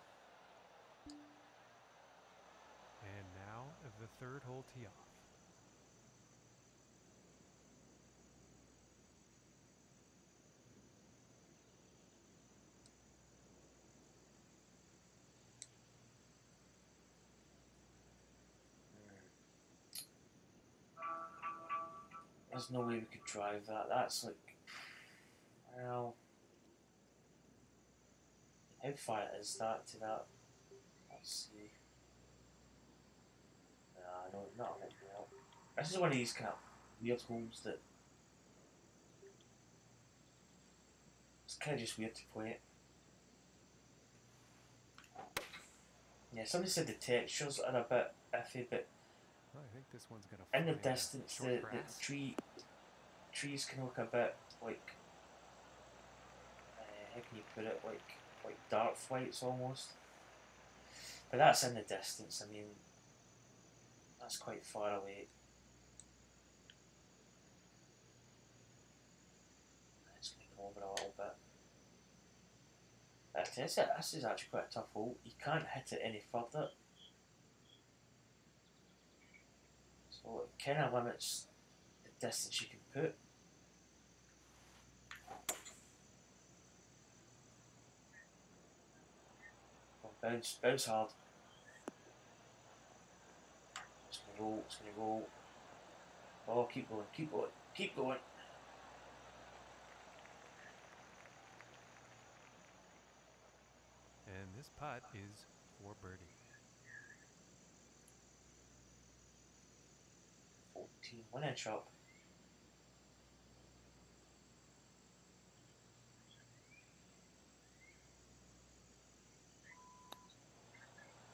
And now the third hole tee off. There's no way we could drive that. That's like, well, how far is that to that? Let's see. Nah, no, not a big deal. This is one of these kind of weird holes that it's kind of just weird to play it. Yeah, somebody said the textures are a bit iffy, but Well, I think this one's gonna in the find distance, short the grass. trees can look a bit like, how can you put it, like dark flights almost. But that's in the distance. I mean, that's quite far away. It's going to come over a little bit. This is actually quite a tough hole. You can't hit it any further. So it kind of limits the distance you can put. Bounce hard. It's going to roll, it's going to roll. Oh, keep going, keep going, keep going. And this putt is for birdie. 14, 1 inch up.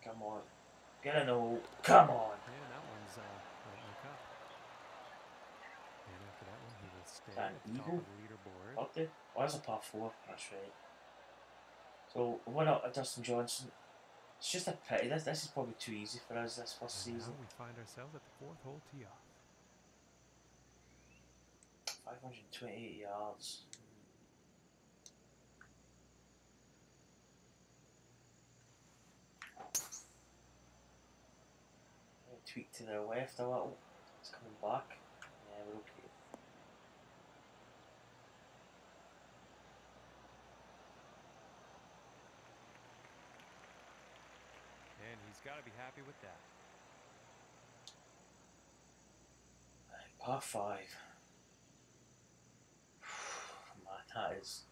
Come on. Get in the hole. Come on. And that one's right in the cup. And after that one, he will stay Is that at an the top eagle? of the leaderboard. Up there? Oh, that's a par 4. That's right. So, one up at Dustin Johnson. It's just a pity. This is probably too easy for us this first And season. now we find ourselves at the 4th hole tee off. 528 yards. Tweak to the left a little. It's coming back. Yeah, we're okay. And he's got to be happy with that. Par 5. Man, that is.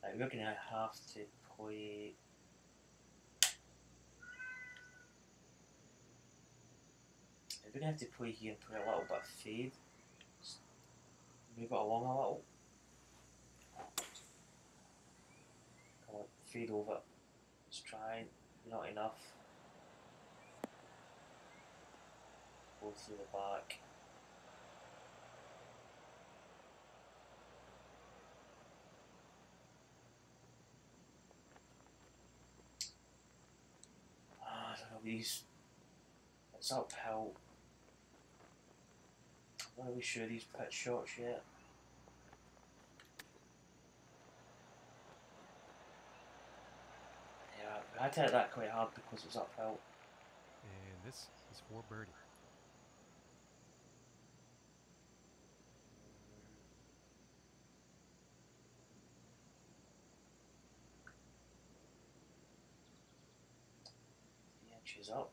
Like, we're going to have to play. We're going to have to play here and play a little bit of fade. Just move it along a little. Come on, fade over. Let's try. Not enough. Go through the back. I don't know, these. It's uphill. I'm not really sure these pitch shots yet. Yeah, I had to hit that quite hard because it was uphill. And this is for birdie. Inches up.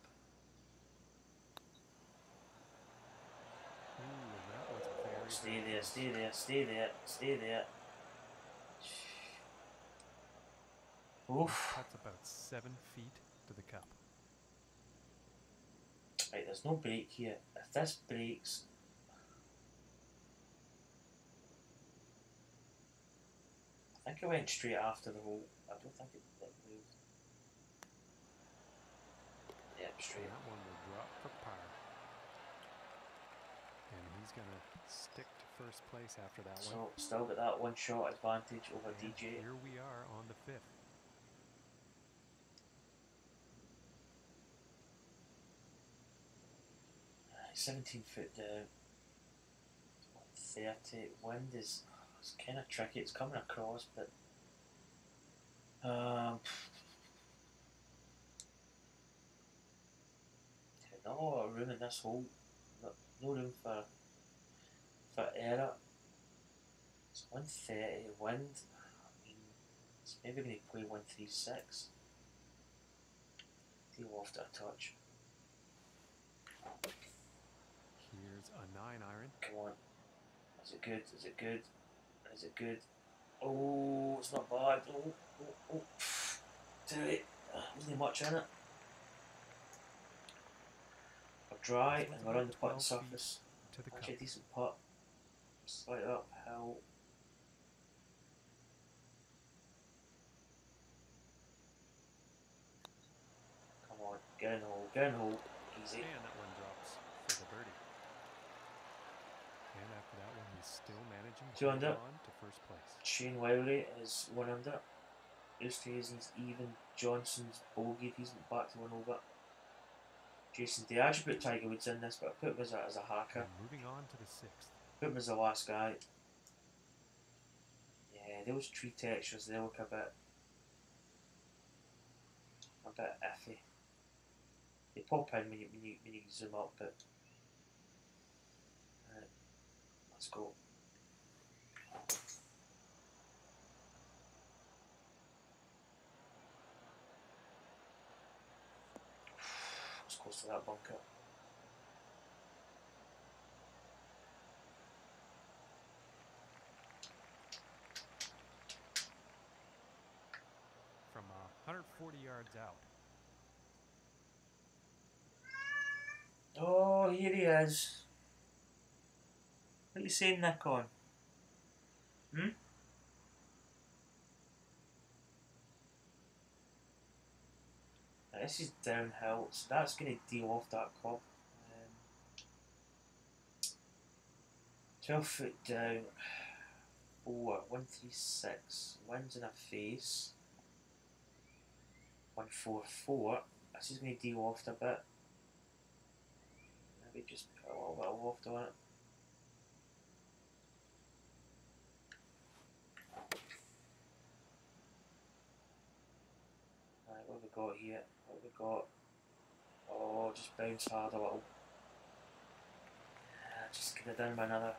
Ooh, and that was very, Stay very there, close. stay there, stay there, stay there. Oof. That's about 7 feet to the cup. Right, there's no break here. If this breaks. I think it went straight after the hole. I don't think it moved. Yeah, straight. And that one will drop for par. And he's going to stick to first place after that one. So, still got that one shot advantage over And DJ. here we are on the 5th. 17 foot down. 130. Wind is it's kind of tricky. It's coming across, but not a lot of room in this hole. No room for error. It's 130 wind. I mean, it's maybe going to play 136. Deal off to a touch. Here's a 9-iron. Come on. Is it good? Is it good? Is it good? Oh, it's not bad. Oh. Too late. Wasn't much in it. We're dry and we're on the putting surface. To the cup. Actually, a decent putt. Slight uphill. Come on. Get in the hole, get in the hole. Easy. And that one drops for the birdie. And after that one, he's still managing to 2 hold under. on to first place. Shane Lowry is 1 under. Oosthuizen's even. Johnson's bogeyed. He's back to 1 over. Jason Day. I should put Tiger Woods in this, but I put him as a hacker. And moving on to the 6th. Put him as the last guy. Yeah, those tree textures, they look a bit iffy. They pop in when you zoom up, but right, let's go. It's close to that bunker. From 140 yards out. Oh, here he is. What are you saying, Nikon? Hmm? Now, this is downhill, so that's going to deal off that club. 12 foot down. 4, 136. Winds in a face. 144. This is going to deal off a bit. Maybe just put a little bit of loft on it. Right, what have we got here? What have we got? Oh, just bounce hard a little. Just get it down by another.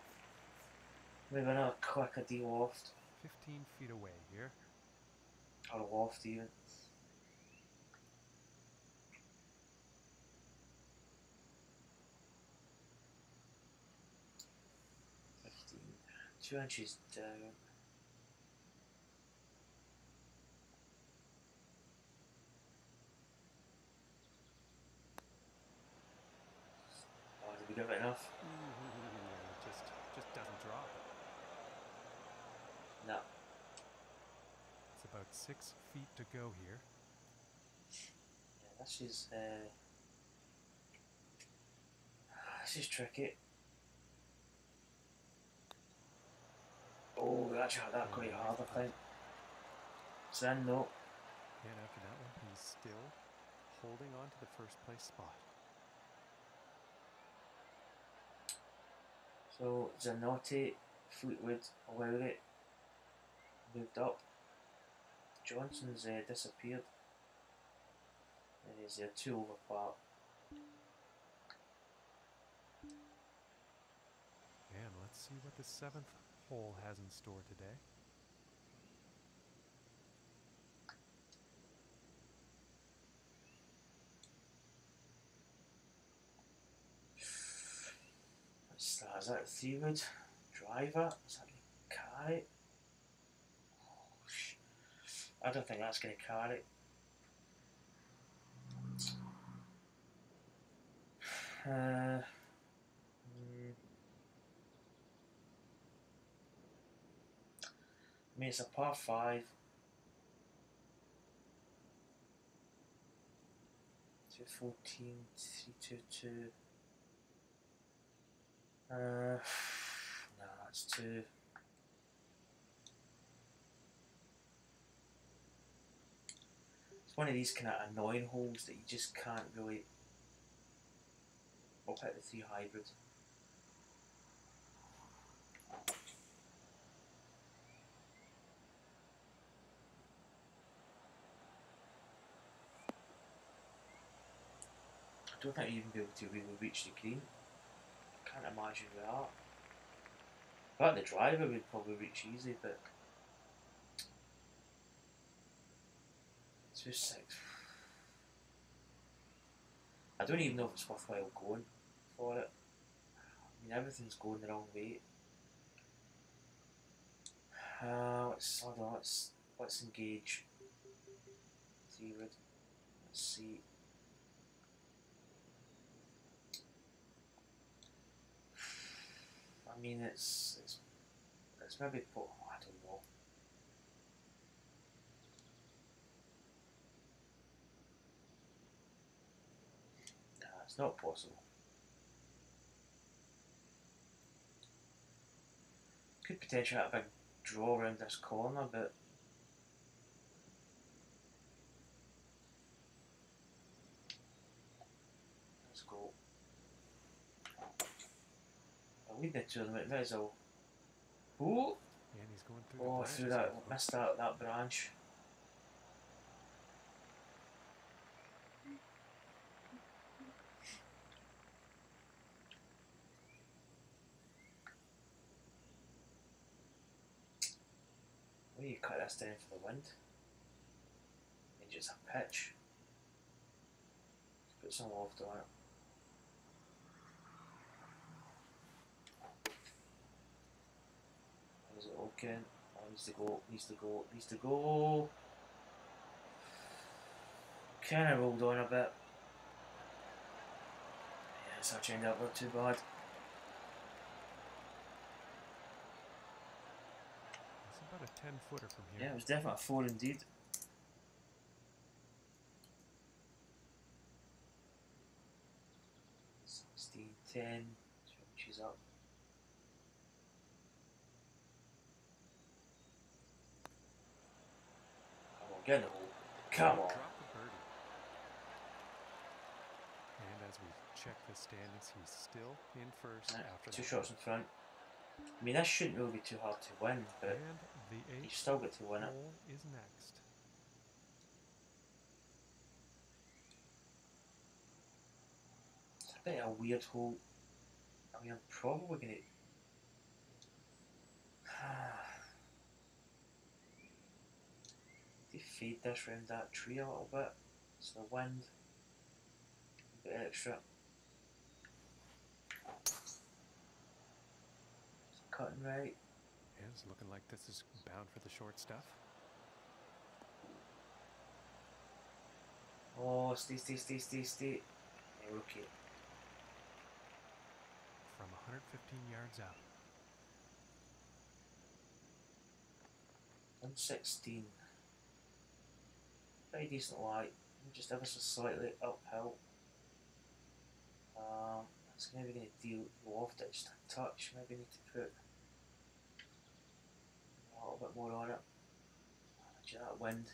Maybe another click of de-loft. 15 feet away here. Or a loft even. Two inches down. Oh, did we give it enough? Just doesn't drop. No. It's about 6 feet to go here. Yeah, this is tricky. Oh, we actually had that quite hard, I think. It's in though. And after that one, he's still holding on to the first place spot. So Zanotti, Fleetwood, Lowry moved up. Johnson's disappeared. And he's 2 over par. And let's see what the 7th hole has in store today. What's that? Is that a 3-wood driver? Is that going to carry? Oh, I don't think that's going to carry. I mean, it's a par 5. 214, 322. No, that's too. It's one of these kind of annoying holes that you just can't really. I'll hit the 3 hybrid. I don't think I'll even be able to really reach the green. I can't imagine we are. But the driver would probably reach easy, but 2-6. I don't even know if it's worthwhile going for it. I mean, everything's going the wrong way. Let's engage. 3-wood. Let's see. I mean, it's maybe put. I don't know. not possible. Could potentially have a big draw around this corner, but let's go. I'll lead the tournament, might as well. Ooh! And he's going through the Oh, branches through that, here, folks. missed that branch. Where you cut this down for the wind? And just a pitch. Put some loft on it. Is it okay? Oh, needs to go, needs to go, needs to go. Kinda rolled on a bit. Yeah, so I chained up not too bad. It's about a 10-footer from here. Yeah, it was definitely a 4 indeed. 16-10. She's up. Come on, get in the hole. Come on. Drop the birdie. And as we check the standings, he's still in first Right, after two that. shots in front. I mean, this shouldn't really be too hard to win, but And the you've eighth still got to win it. hole is next. It's a bit of a weird hole. I mean, I'm probably going to... fade this round that tree a little bit, so the wind, a bit extra. Cutting right. And it's looking like this is bound for the short stuff. Oh, stay. Yeah, okay. From 115 yards out. 116. Pretty decent light. Just ever so slightly uphill. That's maybe going to deal loft it just a touch. Maybe need to put a little bit more on it. Actually, that wind.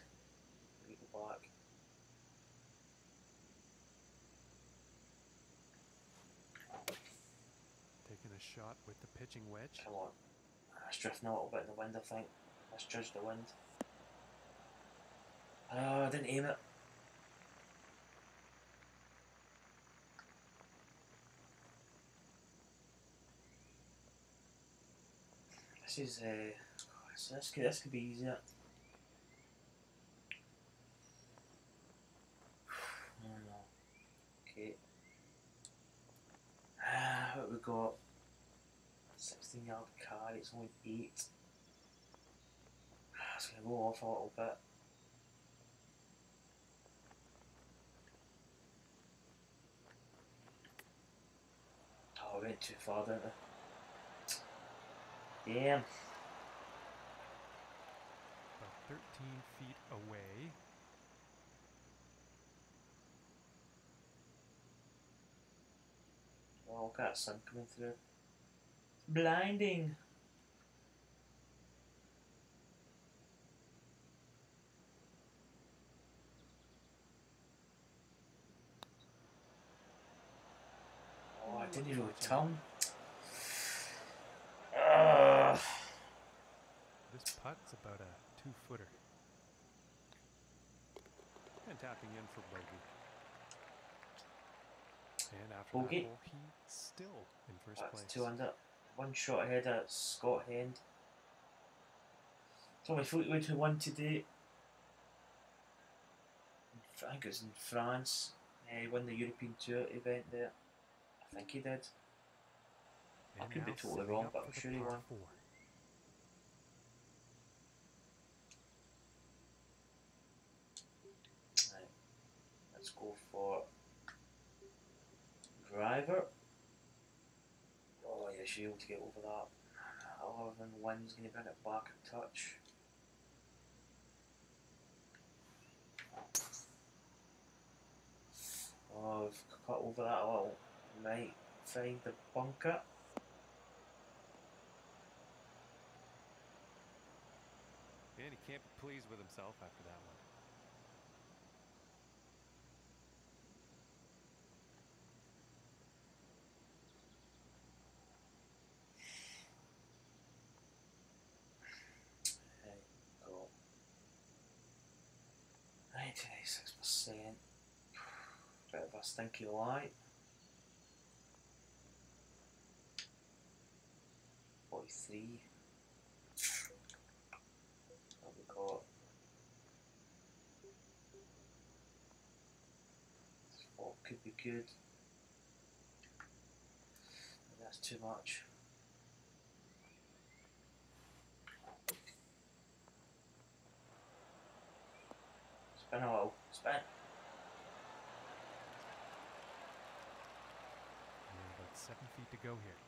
Maybe go back. Taking a shot with the pitching wedge. Come on. That's drifting a little bit in the wind, I think. Let's judge the wind. I didn't aim it. This is this could be easier. I don't know. Okay. What we got? 16-yard carry. It's only 8. It's gonna go off a little bit. Oh, I went too far, didn't I? Damn. About 13 feet away. Oh, look at that sun coming through. It's blinding. Oh, I didn't even tongue. This putt's about a 2-footer. And tapping in for bogey. And after Bogey. that hole, he's still in first That's place. 2 under. 1 shot ahead of Scott Hend. Tommy Fleetwood who won today. I think it was in France. He won the European Tour event there. I think he did. I And could be now totally setting wrong, up but for I'm the sure he par won. 4. Right. Let's go for driver. Oh yeah, she'll be able to get over that. 11 wins, going to bring it back a touch. Oh, I've cut over that a little. Might find the bunker. And he can't be pleased with himself after that one. There you go. 96%. Bit of a stinky lie. 43. What we got? 4 could be good. That's too much. Spin a little. Spin. And about 7 feet to go here.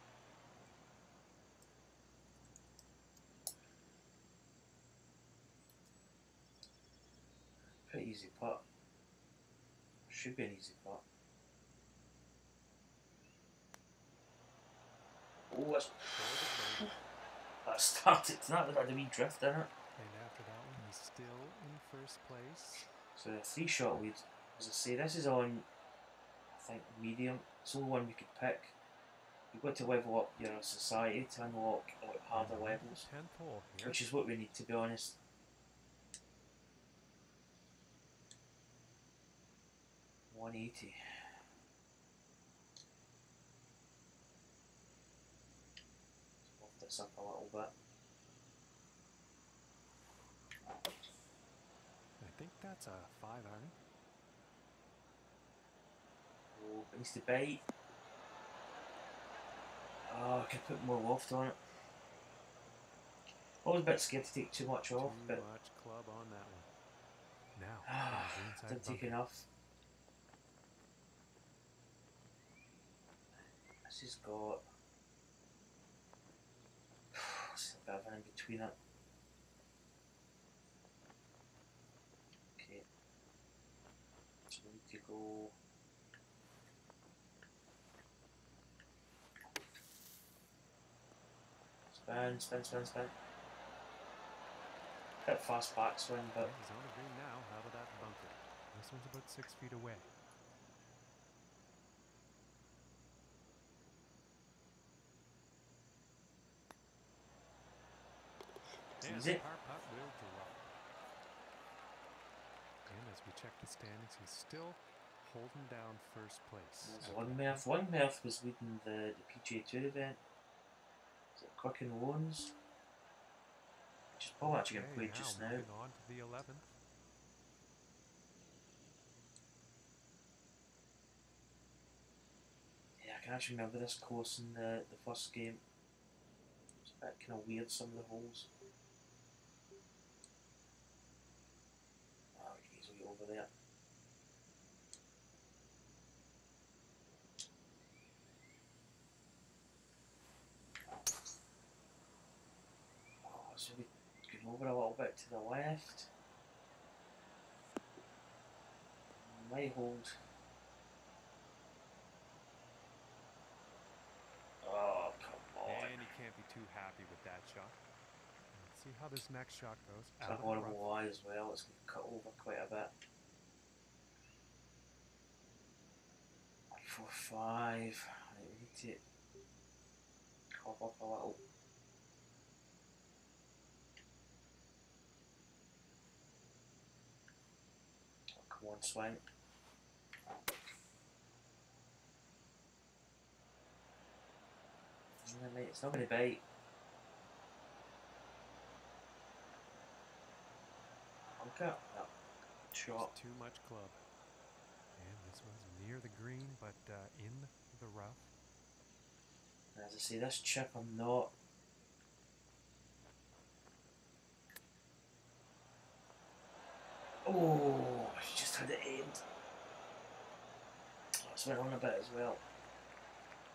Pretty easy putt. Should be an easy putt. Oh, that started. That had a wee drift in it. And after that one, he's still in first place. So the 3-shot lead, as I say, this is on, I think, medium. It's the only one we could pick. You've got to level up your society to unlock like harder levels, 10th hole here. which is what we need, to be honest. $180. Let's buff this up a little bit. I think that's a 5-iron. Oh, it needs to bite. Oh, I could put more loft on it. I was a bit scared to take too much off, Too but much club on that one. Now, I didn't take enough. This has got it's a bit of an in between it. Okay, so we need to go. Spin, spin, spin, spin. Bit fast backswing, but He's on the green now, out of that bunker. This one's about 6 feet away. And easy. the par putt will drop. And as we check the standings, he's still holding down first place. There's Longmouth was leading the PGA Tour event. Is it Quicken Loans? Which is probably actually going to play just now. Moving on to the 11th. Yeah, I can actually remember this course in the first game. It's a bit kind of weird, some of the holes. Oh, we can easily get over there. Oh, so we going over a little bit to the left. Might hold. Oh, come on. And he can't be too happy with that shot. Let's see how this next shot goes. It's a horrible lie as well. It's going to cut over quite a bit. 4, 5. Right, we need to cop up a little. Oh, come on, swing. Yeah, mate, it's not going to bite. Bunker? No. Shot. Too much club. And this one's near the green, but in the rough. And as I say, this chip I'm not. Oh, she just had it aimed. Oh, it's went on a bit as well.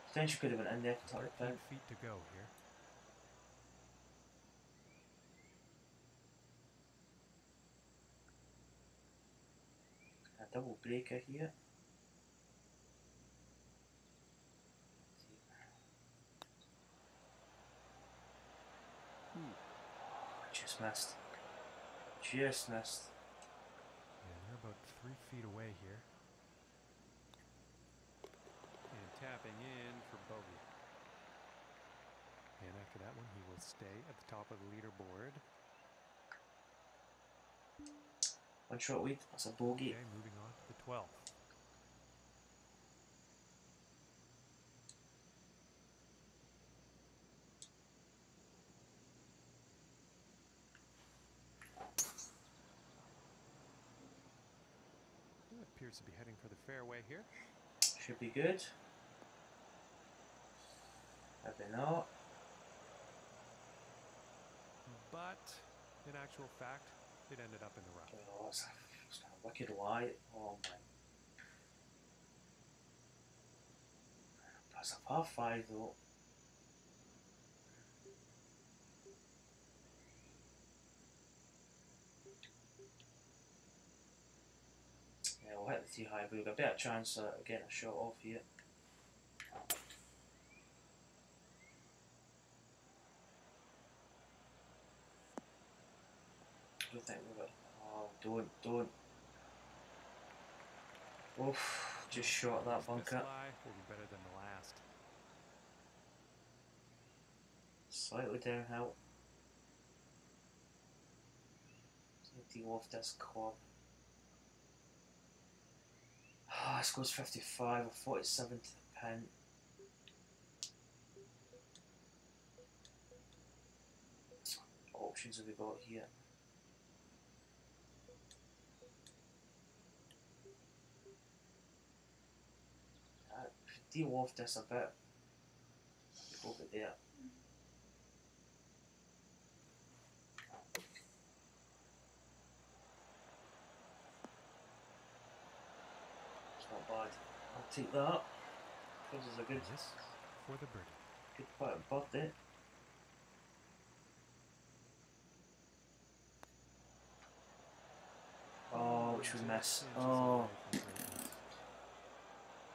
Potentially could have went in there for 13 feet to go here. A double breaker here. Just missed. Just missed. And they're about 3 feet away here. And tapping in for bogey. And after that one, he will stay at the top of the leaderboard. One shot lead. That's a bogey. Okay, moving on to the 12th. It appears to be heading for the fairway here. Should be good. Maybe not. But in actual fact, it ended up in the rough. Oh, that's a wicked lie. Oh my. That's a par 5 though. Yeah, we'll hit the 3 high, but we've got a better chance of getting a shot off here. I don't think we've got. Oh, don't. Oof, just shot that bunker. This lie will be better than the last. Slightly downhill. Deal off this club. This goes 55 or 47 to the pin. What options have we got here? Deal off this a bit. Over there. It's not bad. I'll take that. This is a good, This for the birdie. good part of birthday. Oh, which we miss. Oh.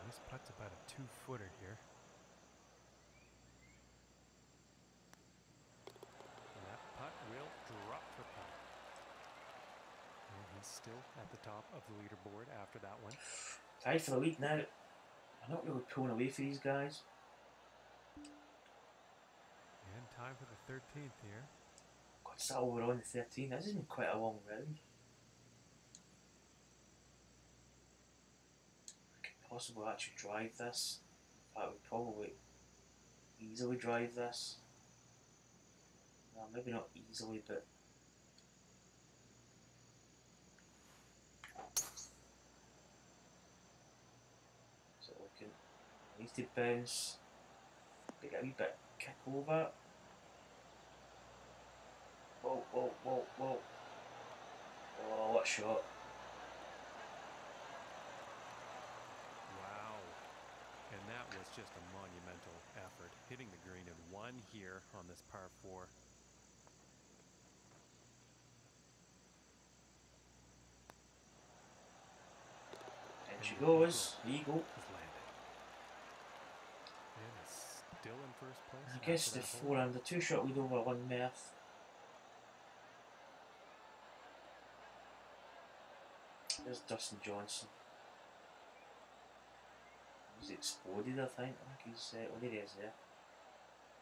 This putt's about a 2-footer here. And that putt will drop for par. And he's still at the top of the leaderboard after that one. Tied for the lead now. I'm not really pulling away for these guys. And time for the 13th here. God, it's that over on the 13. This isn't quite a long round. I could possibly actually drive this. In fact, would probably easily drive this. Well, maybe not easily, but so we can need to bounce. Get a wee bit kick over. Whoa. Oh, what a shot. Wow. And that was just a monumental effort. Hitting the green in 1 here on this par 4. And she goes. Eagle. Has landed. And is still in first place. I guess the after that 4 hole. under 2 shot lead over 1 Meth. There's Dustin Johnson. He's exploded, I think. He's oh, there he is there.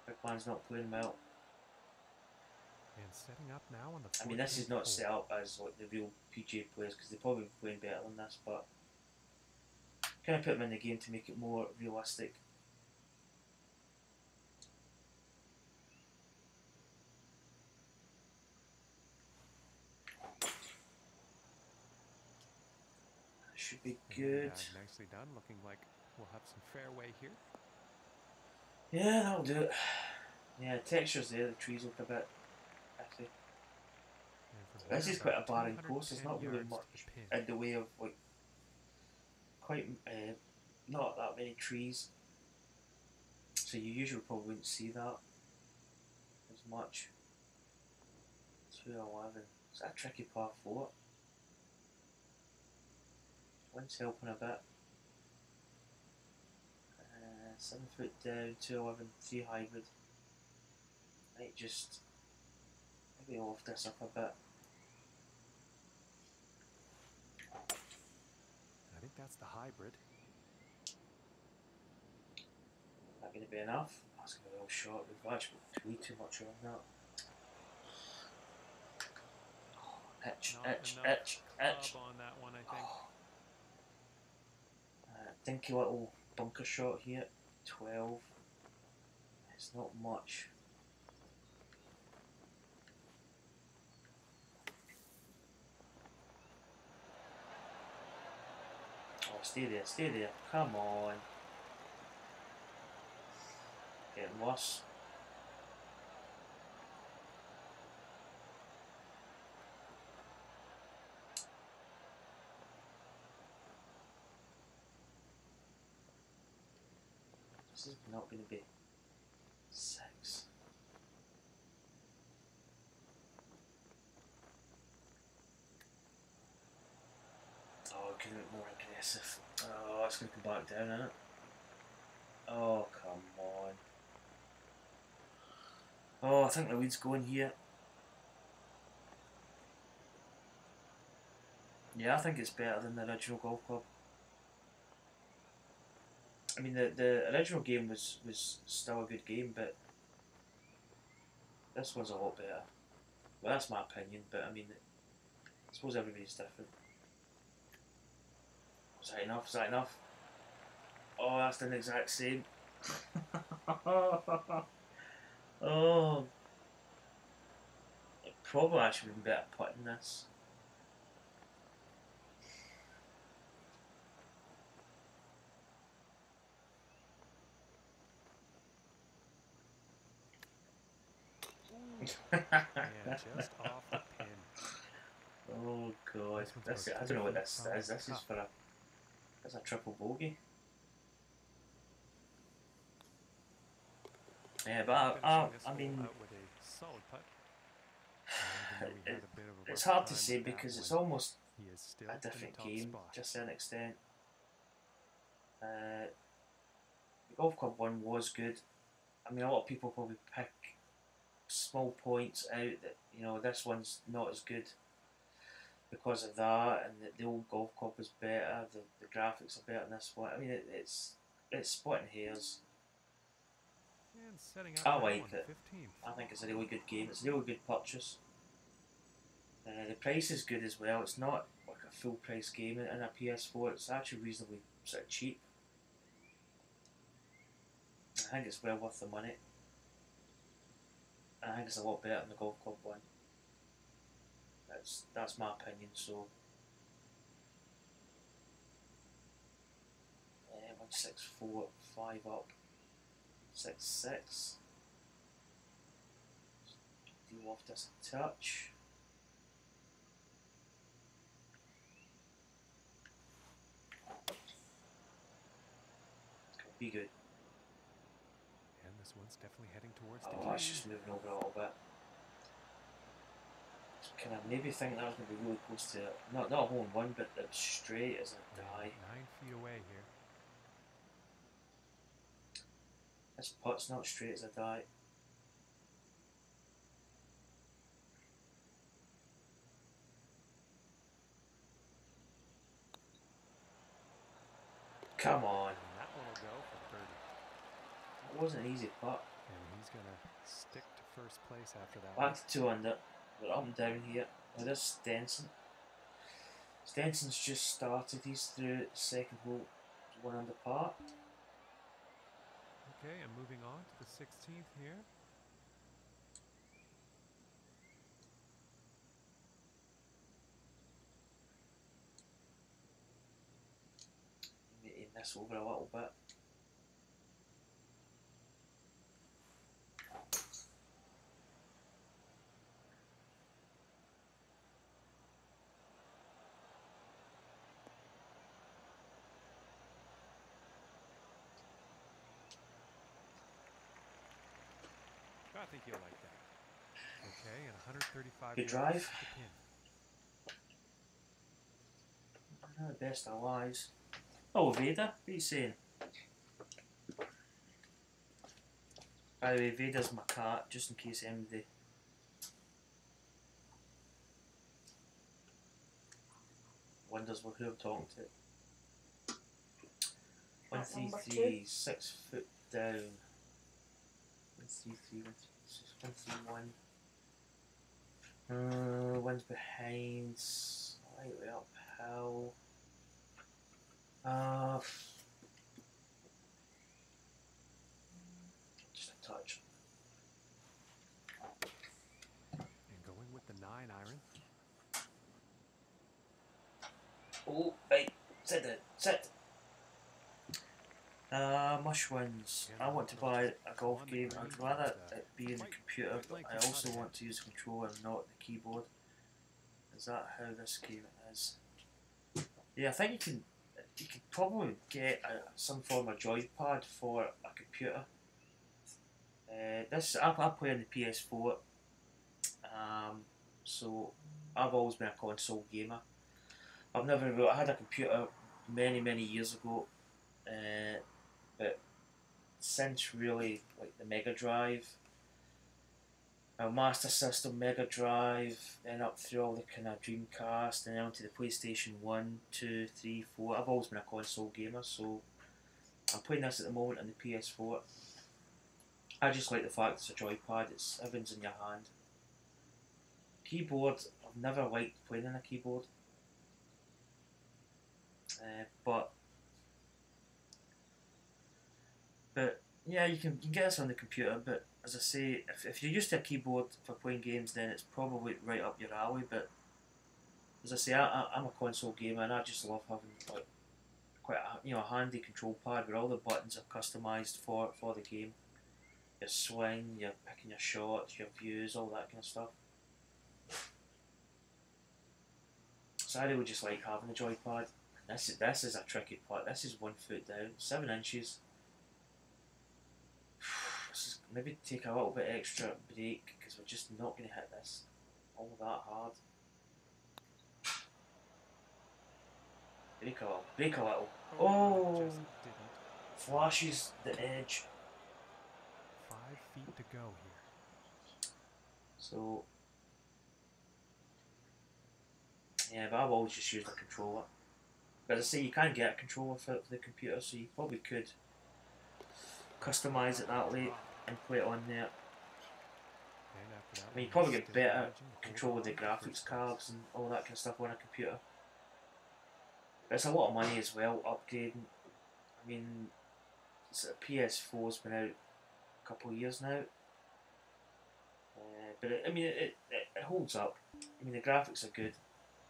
Big man's not playing well. And setting up now on the I mean, this is 14th not hole. set up as like the real PGA players because they probably be playing better than this, but kind of put them in the game to make it more realistic. Should be good. And, nicely done. Looking like we'll have some fairway here. Yeah, that'll do it. Yeah, texture's there. The trees look a bit iffy. And from This here, is quite a about barren course. There's not 210 really yards much to the pin. in the way of like quite not that many trees. So you usually probably wouldn't see that as much. 211. It's a tricky par 4. Wind's helping a bit. 7 foot down, 211, 3 hybrid. Might Maybe off this up a bit. I think that's the hybrid. Not going to be enough. That's going to be a real short. We've actually got way too much on that. Itch, Not itch, enough itch, club itch. on that one, I think. Dinky little bunker shot here. 12. It's not much. Oh, stay there, stay there. Come on. Getting worse. This is not going to be 6. Oh, get a bit more aggressive. Oh, it's going to come back down, isn't it? Oh, come on. Oh, I think the lead's going here. Yeah, I think it's better than the original golf club. I mean, the original game was still a good game, but this one's a lot better. Well, that's my opinion, but I mean, I suppose everybody's different. Is that enough? Is that enough? Oh, that's the exact same. Oh. It probably actually been better putting this. Yeah, just off the pin. Oh god, this, I don't know what this is. This is for a, that's a triple bogey. Yeah, but I mean, With a solid putt. Even though he had a bit of a it's rough hard to time say with that because it's one, almost he is still a in the different top game, spot. just to an extent. The Golf Club one was good. I mean, a lot of people probably pick small points out that, you know, this one's not as good because of that, and the old Golf Club was better, the graphics are better than this one. I mean, it's splitting hairs. And setting up I now like on it. 15th. I think it's a really good game. It's a really good purchase. The price is good as well. It's not like a full price game in a PS4. It's actually reasonably sort of cheap. I think it's well worth the money. I think it's a lot better than the Golf Club one. That's my opinion. So 164, 5 up, 6-6. Deal off this a touch. It's gonna be good. And this one's definitely heading towards the Oh, it's green. just moving over a little bit. Can I maybe think that was going to be really close to not a hole in one, but it was straight as a die. 9 feet away here. This putt's not straight as a die. Come on. And that one will go for birdie. That wasn't an easy putt. And he's going to stick to first place after that Back one. to 2 under. We're up and down here. Now there's Stenson. Stenson's just started. He's through the second hole, 1 under par. Okay, and moving on to the 16th here. Maybe miss over a little bit. I think you'll like that. Okay, and 135 Good yards drive. to the pin. Not the best of lies. Oh, Vader, what are you saying? By the way, Vader's my cat, just in case anybody wonders who I'm talking to. At number 133, 6 foot down. 133, 131. One's behind, slightly uphill. Just a touch. And going with the 9 iron. Oh, right, sit down, sit. Mush wins. I want to buy a golf game. I'd rather it be in the computer, but I also want to use a controller and not the keyboard. Is that how this game is? Yeah, I think you can probably get some form of joypad for a computer. I play on the PS4, so I've always been a console gamer. I had a computer many years ago, but since really like the Mega Drive, Master System, Mega Drive, then up through all the kind of Dreamcast, and then onto the PlayStation 1, 2, 3, 4. I've always been a console gamer, so I'm playing this at the moment on the PS4. I just like the fact it's a joypad, everything's in your hand. Keyboard, I've never liked playing on a keyboard. But yeah, you can get this on the computer, but as I say, if you're used to a keyboard for playing games, then it's probably right up your alley. But as I say, I'm a console gamer, and I just love having like quite a handy control pad where all the buttons are customised for the game. Your swing, your picking your shots, your views, all that kind of stuff. So I really just like having the joypad. This is a tricky part. This is 1 foot down, 7 inches. Maybe take a little bit extra break because we're just not going to hit this all that hard. Break a little. Oh! Flashes the edge. 5 feet to go here. So, yeah, but I've always just used a controller. But as I say, you can get a controller for the computer, so you probably could customise it that way and play it on there. I mean, you probably get better control of the graphics cards and all that kind of stuff on a computer. But it's a lot of money as well, upgrading. I mean, PS4's been out a couple of years now. But it holds up. I mean, the graphics are good.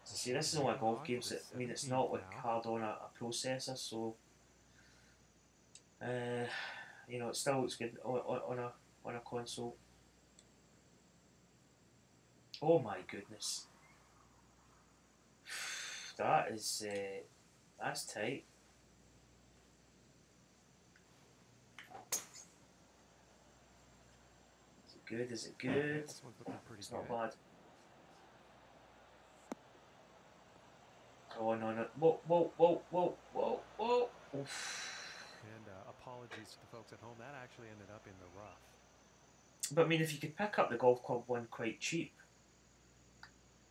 As I say, this is only a golf game, so it's not like hard on a processor, so it still looks good on a console. Oh my goodness, that's tight. Is it good? Is it good? It's not bad. Oh no! Whoa! Oof. And apologies to the folks at home. That actually ended up in the rough. But I mean, if you could pick up the Golf Club one quite cheap,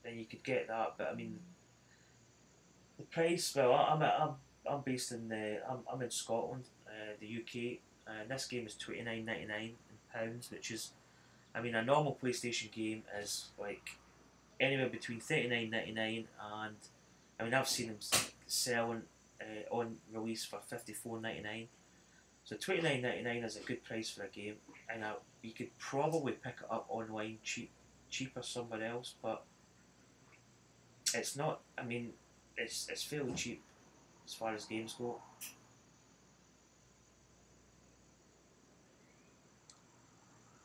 then you could get that. But I mean, the price. Well, I'm based in I'm in Scotland, the UK, and this game is £29.99 pounds, which is, I mean, a normal PlayStation game is like anywhere between £39.99 and, I mean, I've seen them selling on release for £54.99. So £29.99 is a good price for a game, and you could probably pick it up online cheaper somewhere else, but it's not. I mean, it's fairly cheap as far as games go.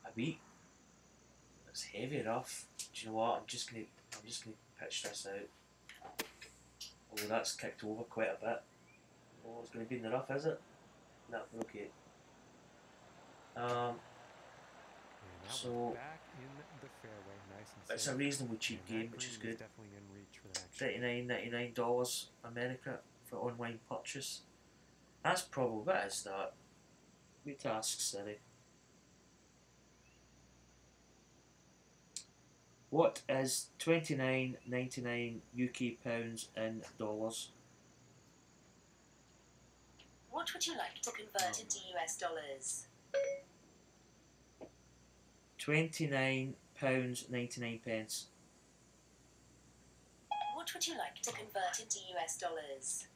A week. It's heavy enough. Do you know what? I'm just gonna pitch this out. Oh, that's kicked over quite a bit. Oh, it's gonna be in the rough, is it? No, okay. So back in the fairway, nice and it's a reasonably cheap game, which is good. Definitely in reach for the next $39.99 America for online purchase. That's probably what is that? We task city. What is £29.99 UK pounds in dollars? What would you like to convert into US dollars? £29.99. What would you like to convert into US dollars?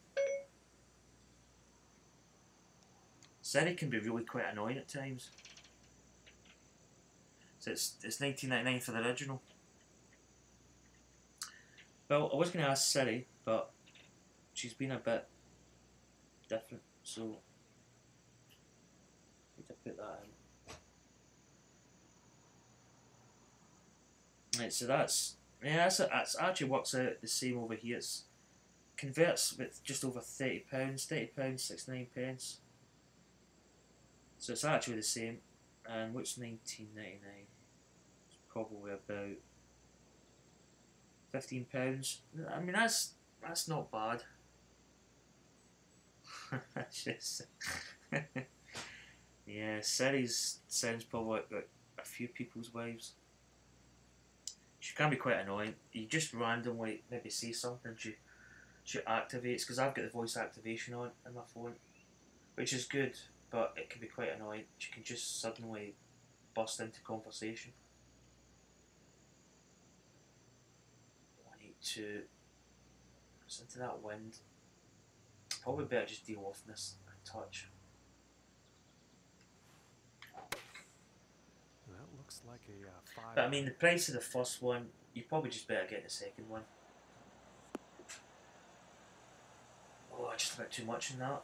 Siri can be really quite annoying at times. So it's £19.99 for the original. Well, I was going to ask Siri, but she's been a bit different, so I need to put that in. Right, so that's actually works out the same over here. It's converts with just over £30, £30.69. So it's actually the same. And what's £19.99? It's probably about £15. I mean that's not bad. Just yeah, Siri's sounds probably like a few people's wives. She can be quite annoying. You just randomly maybe say something, she activates, because I've got the voice activation on my phone, which is good, but it can be quite annoying. She can just suddenly burst into conversation. I need to listen to that wind. Probably better just deal with this and touch. That looks like a 5. But I mean, the price of the first one, you probably just better get the second one. Oh, just about too much in that.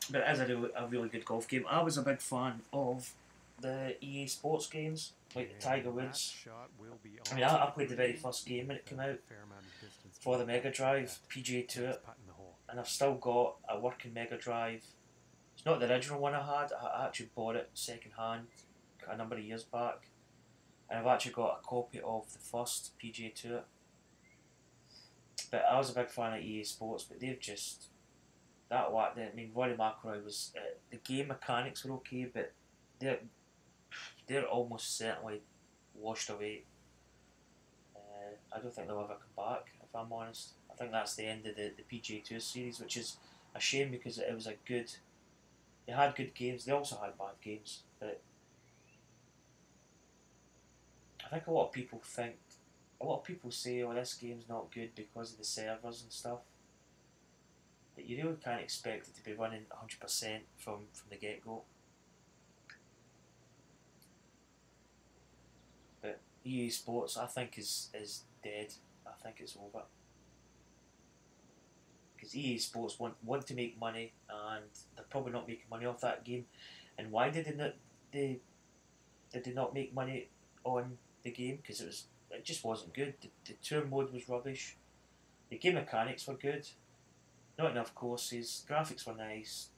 But it is a really good golf game. I was a big fan of the EA Sports games, like the Tiger Woods. I mean, I played the very first game when it came out for the Mega Drive, PGA Tour, and I've still got a working Mega Drive. It's not the original one I had. I actually bought it second hand a number of years back, and I've actually got a copy of the first PGA Tour. But I was a big fan of EA Sports, but they've just I mean, Rory McIlroy was the game mechanics were okay, but they're almost certainly washed away. I don't think they'll ever come back, if I'm honest. I think that's the end of the PGA Tour series, which is a shame because it was a good. They had good games. They also had bad games, but I think a lot of people say, "Oh, this game's not good because of the servers and stuff." But you really can't expect it to be running 100% from the get go. But EA Sports, I think, is dead. I think it's over. Because EA Sports want to make money, and they're probably not making money off that game. And why did they not make money on the game? Because it just wasn't good. The tour mode was rubbish. The game mechanics were good. Not enough courses. Graphics were nice.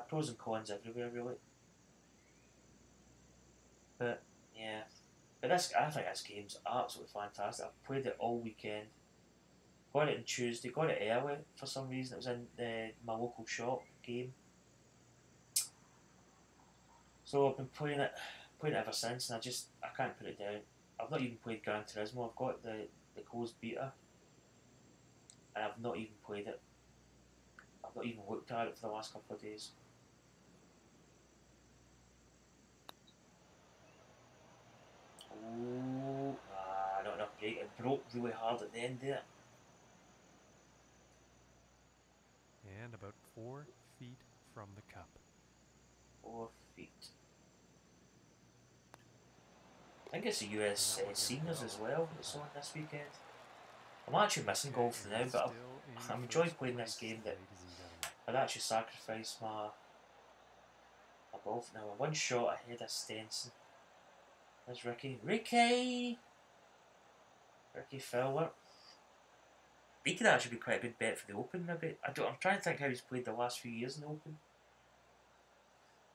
Pros and cons everywhere, really. But yeah, but I think this game's absolutely fantastic. I played it all weekend. Got it on Tuesday. Got it early for some reason. It was in my local shop game. So I've been playing it ever since, and I can't put it down. I've not even played Gran Turismo. I've got the closed beta, and I've not even played it. I've not even looked at it for the last couple of days. Oh, not enough break. It broke really hard at the end there. And about 4 feet from the cup. 4 feet. I think it's a US seniors as well that's on this weekend. I'm actually missing golf now, but I'm enjoying playing this game that I'd actually sacrifice my golf now. One shot ahead of Stenson. There's Ricky Fowler. He could actually be quite a good bet for the Open, maybe. I'm trying to think how he's played the last few years in the Open.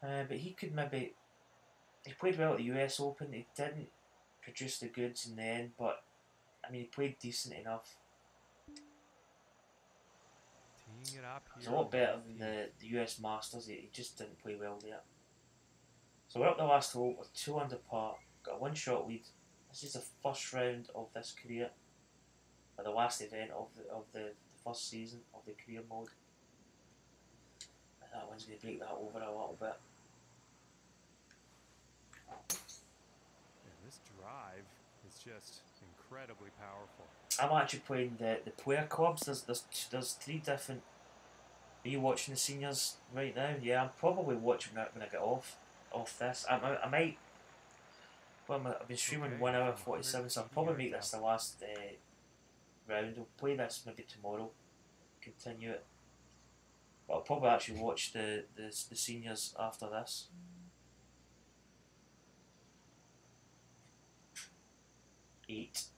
But he could maybe. He played well at the US Open. He didn't produce the goods in the end, but I mean, he played decent enough. He's a lot better than the US Masters. He just didn't play well there. So we're up the last hole with 2 under par. got a one-shot lead. This is the first round of this career, or the last event of the first season of the career mode. And that one's going to break that over a little bit. And this drive is just incredibly powerful. I'm actually playing the player clubs. There's 3 different. Are you watching the seniors right now? Yeah, I'm probably watching that when I get off this. I might. Well, I've been streaming Okay, 1 hour from 47, so I'll 180 probably make yards this the last round. We'll play this maybe tomorrow, continue it. But I'll probably actually watch the seniors after this. Eight.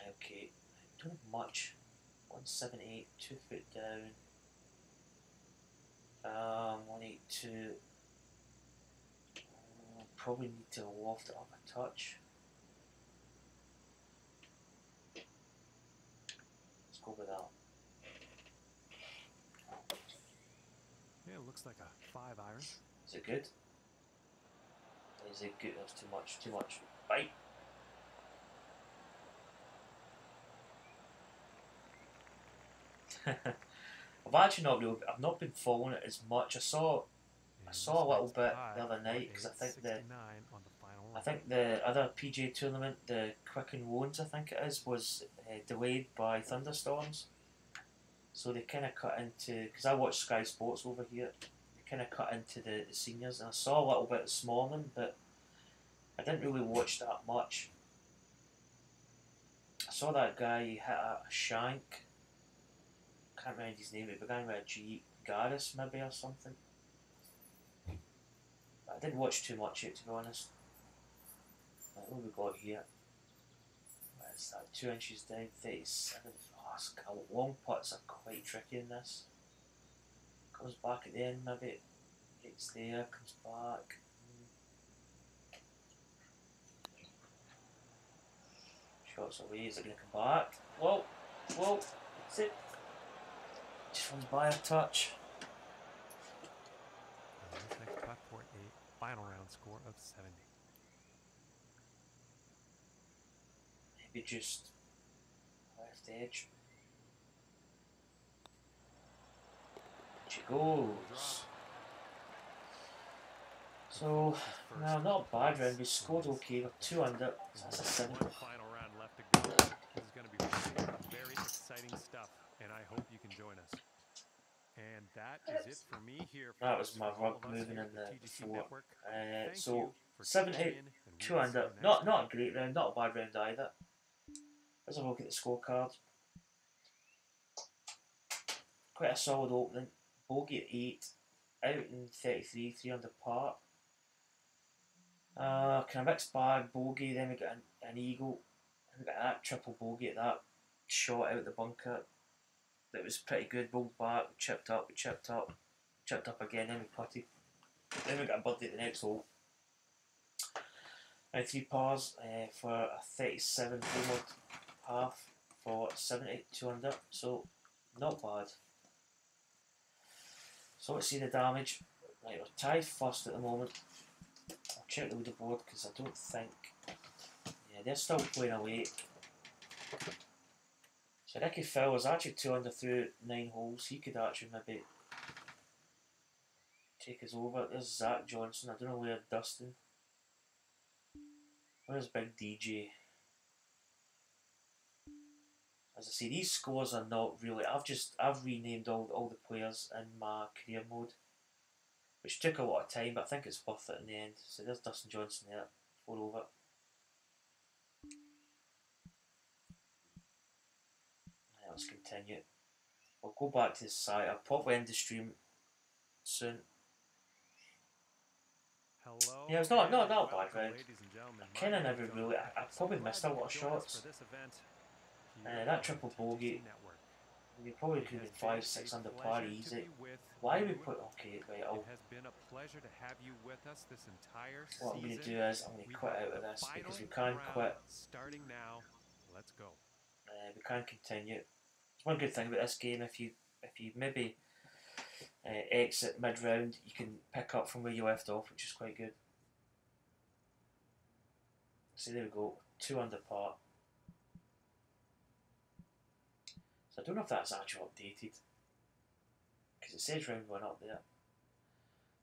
Okay, don't have much. 178, 2 foot down. 182. Probably need to loft it up a touch. Let's go with that. Yeah, it looks like a 5 iron. Is it good? Is it good? That's too much. Too much. Bite. I've not been following it as much. I saw a little bit the other night because I think the other PGA tournament, the Quicken Loans, I think it is, was delayed by thunderstorms. So they kind of cut into, because I watch Sky Sports over here, they kind of cut into the seniors, and I saw a little bit this morning, but I didn't really watch that much. I saw that guy hit a shank. Can't remember his name. It began with a G. Garis maybe or something. But I didn't watch too much of it, to be honest. Right, what have we got here? What is that? 2 inches down, 37. Oh, long putts are quite tricky in this. Comes back at the end, maybe. It's there, comes back. Shots away, is it going to come back? Whoa, whoa, that's it. Just runs by a touch. This next putt for a final round score of 70. Maybe just left edge. She goes. So, no, not a bad round. We scored okay. We're 2 under. So that's a 7. One final round left to go. This is going to be very exciting stuff, and I hope you can join us. And that is it for me here. That was my rug moving in the floor. So 70, 2 under. Not a great round, not a bad round either. Let's have a look at the scorecard. Quite a solid opening. Bogey at 8, out in 33, 3 under par. Kind of mixed bag, bogey, then we got an eagle, and we got that triple bogey at that shot out the bunker. That was pretty good, rolled back, we chipped up again, then we putted. Then we got a birdie at the next hole. Now 3 pars for a 37 homeward half for 70, 2 under, so not bad. So let's see the damage. Right, we're tied first at the moment. I'll check the leaderboard because I don't think. Yeah, they're still playing away. So Ricky Phil was actually 2 under through 9 holes. He could actually maybe take us over. There's Zach Johnson. I don't know where Dustin. Where's Big DJ? As I say, these scores are not really. I've renamed all the players in my career mode, which took a lot of time, but I think it's worth it in the end. So there's Dustin Johnson there, 4 over. Right, let's continue. We'll go back to the site. I'll probably end the stream soon. Hello. Yeah, it's not a bad round. I kind of never really. I probably missed a lot of shots. That triple bogey, we probably could have been 5, 6 under par easy. Why we put okay? Right, It has been a pleasure to have you with us this entire what I'm going to do is I'm going to quit out of this because we can't quit. Starting now, let's go. We can't continue. One good thing about this game, if you maybe exit mid round, you can pick up from where you left off, which is quite good. So there we go, 2 under par. So I don't know if that's actually updated, because it says round 1 up there.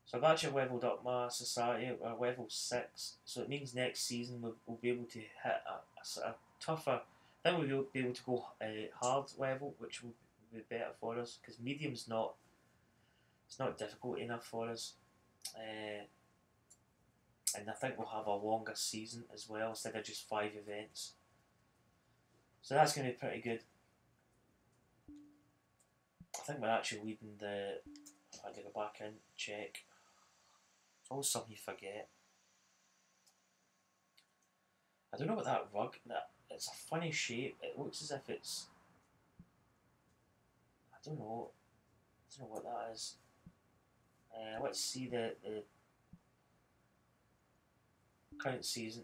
So I've actually leveled up my society, or level 6, so it means next season we'll be able to hit a tougher, then we'll be able to go hard level, which will be better for us, because medium's not, it's not difficult enough for us. And I think we'll have a longer season as well, instead of just 5 events. So that's going to be pretty good. I think we're actually leading the, if I go back in, check. It's always something you forget. I don't know what that rug, it's a funny shape. It looks as if it's, I don't know what that is. Let's see the current season.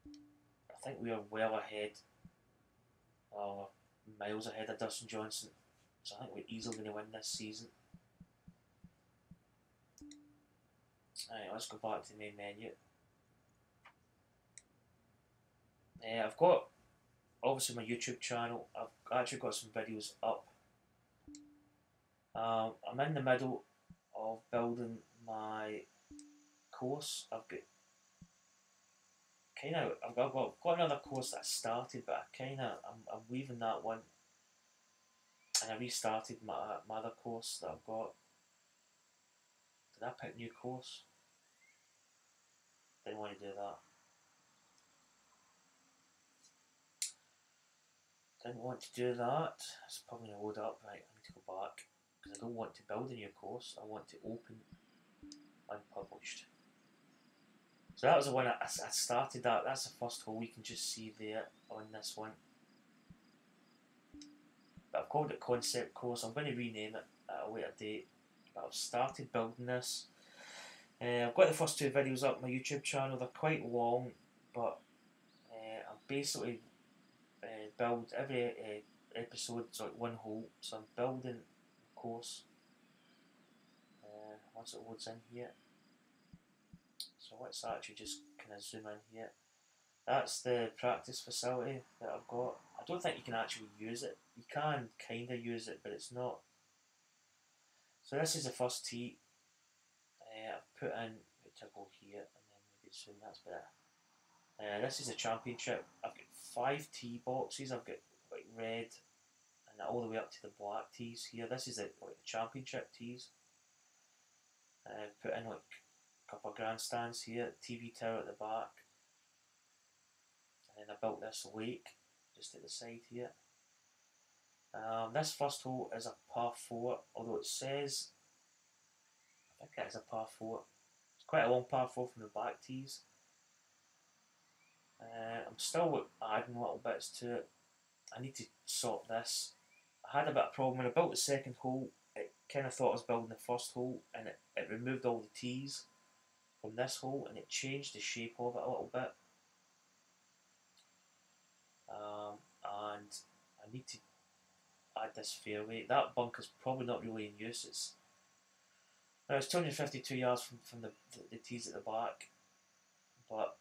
I think we are well ahead, miles ahead of Dustin Johnson. So I think we're easily going to win this season. Alright, let's go back to the main menu. I've got, obviously, my YouTube channel. I've actually got some videos up. I'm in the middle of building my course. I've got another course that I started, but I'm leaving that one, and I restarted my other course that I've got. Did I pick new course? Didn't want to do that. Didn't want to do that. It's probably going to load up. Right, I need to go back, because I don't want to build a new course. I want to open unpublished. So that was the one I started that. That's the first hole you can just see there on this one. But I've called it Concept Course. I'm going to rename it at a later date. But I've started building this. I've got the first 2 videos up on my YouTube channel. They're quite long, but I basically build every episode, so like 1 hole. So I'm building the course once it loads in here. So let's actually just kind of zoom in here. That's the practice facility that I've got. I don't think you can actually use it. You can kind of use it, but it's not. So this is the first tee. I've put in, to go here, and then maybe zoom, that's better. This is a championship. I've got 5 tee boxes. I've got like red, and all the way up to the black tees here. This is like the championship tees. I've put in like a couple of grandstands here, TV tower at the back. And then I built this lake just at the side here. This first hole is a par 4, although it says, I think it is a par 4. It's quite a long par 4 from the back tees. I'm still adding little bits to it. I need to sort this. I had a bit of a problem when I built the second hole. It kind of thought I was building the first hole, and it removed all the tees from this hole, and it changed the shape of it a little bit. And I need to add this fairway. That bunker's probably not really in use. It's 252 yards from the tees at the back, but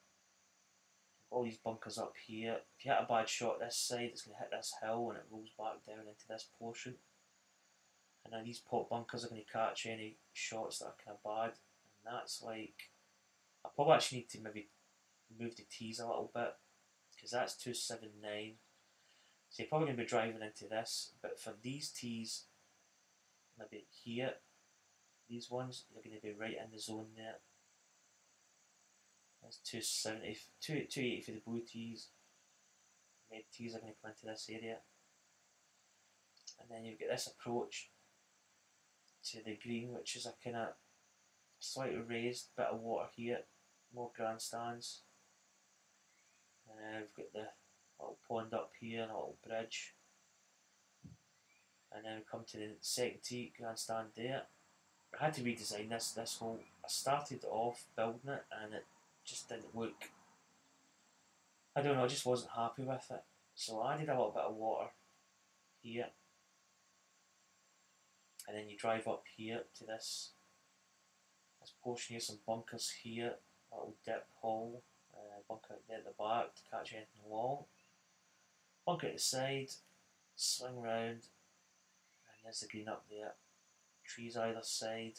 all these bunkers up here. If you hit a bad shot this side, it's going to hit this hill and it rolls back down into this portion. And then these pot bunkers are going to catch any shots that are kind of bad. And that's like, I probably actually need to maybe move the tees a little bit, because that's 279. So you're probably going to be driving into this, but for these tees, maybe here, these ones, you're going to be right in the zone there. That's 270, 280 for the blue tees. Red tees are going to come into this area. And then you've got this approach to the green, which is a kind of slightly raised bit of water here, more grandstands. We've got the little pond up here and a little bridge. And then we come to the second tee, grandstand there. I had to redesign this hole. I started off building it and it just didn't look, I don't know, I just wasn't happy with it. So I added a little bit of water here. And then you drive up here to this portion here, some bunkers here, a little dip hole, Bunker there at the back to catch anything long. Bunker at the side, swing round, and there's the green up there. Trees either side.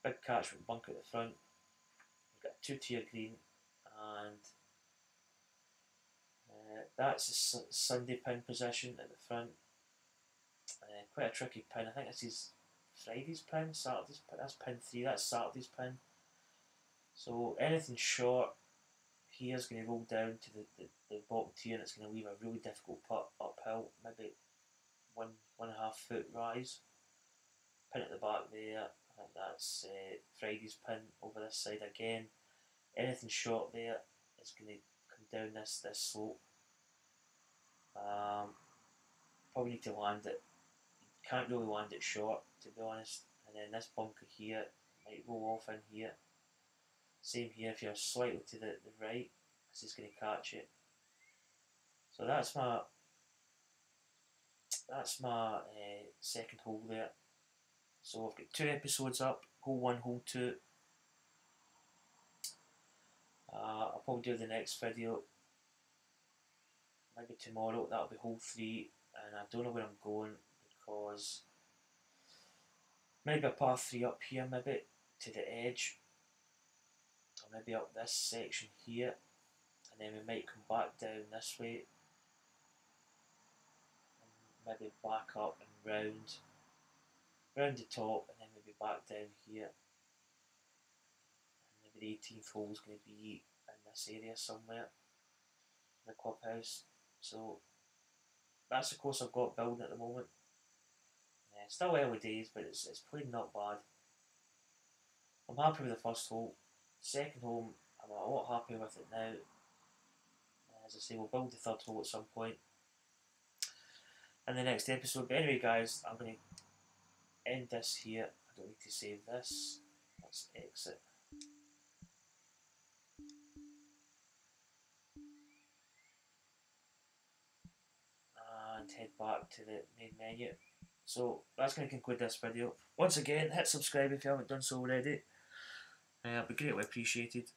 Big catch with bunker at the front. We've got a 2-tier green, and that's the Sunday pin position at the front. Quite a tricky pin. I think this is Friday's pin, Saturday's pin. That's pin 3, that's Saturday's pin. So anything short here is going to roll down to the bottom tier, and it's going to leave a really difficult putt uphill, maybe 1.5 foot rise. Pin at the back there, I think that's Friday's pin over this side again. Anything short there is going to come down this slope. Probably need to land it. You can't really land it short, to be honest. And then this bunker here might roll off in here. Same here, if you're slightly to the right, this is going to catch it. So that's my second hole there. So I've got 2 episodes up, hole 1, hole 2. I'll probably do the next video maybe tomorrow. That'll be hole 3, and I don't know where I'm going because maybe a par 3 up here, maybe to the edge, or maybe up this section here, and then we might come back down this way, and maybe back up and round the top, and then maybe back down here, and maybe the 18th hole is going to be in this area somewhere, the clubhouse. So that's the course I've got building at the moment. Still early days, but it's played not bad. I'm happy with the first hole. Second hole, I'm a lot happier with it now. As I say, we'll build the third hole at some point in the next episode. But anyway, guys, I'm going to end this here. I don't need to save this. Let's exit. And head back to the main menu. So that's going to conclude this video. Once again, hit subscribe if you haven't done so already. It'll be greatly appreciated.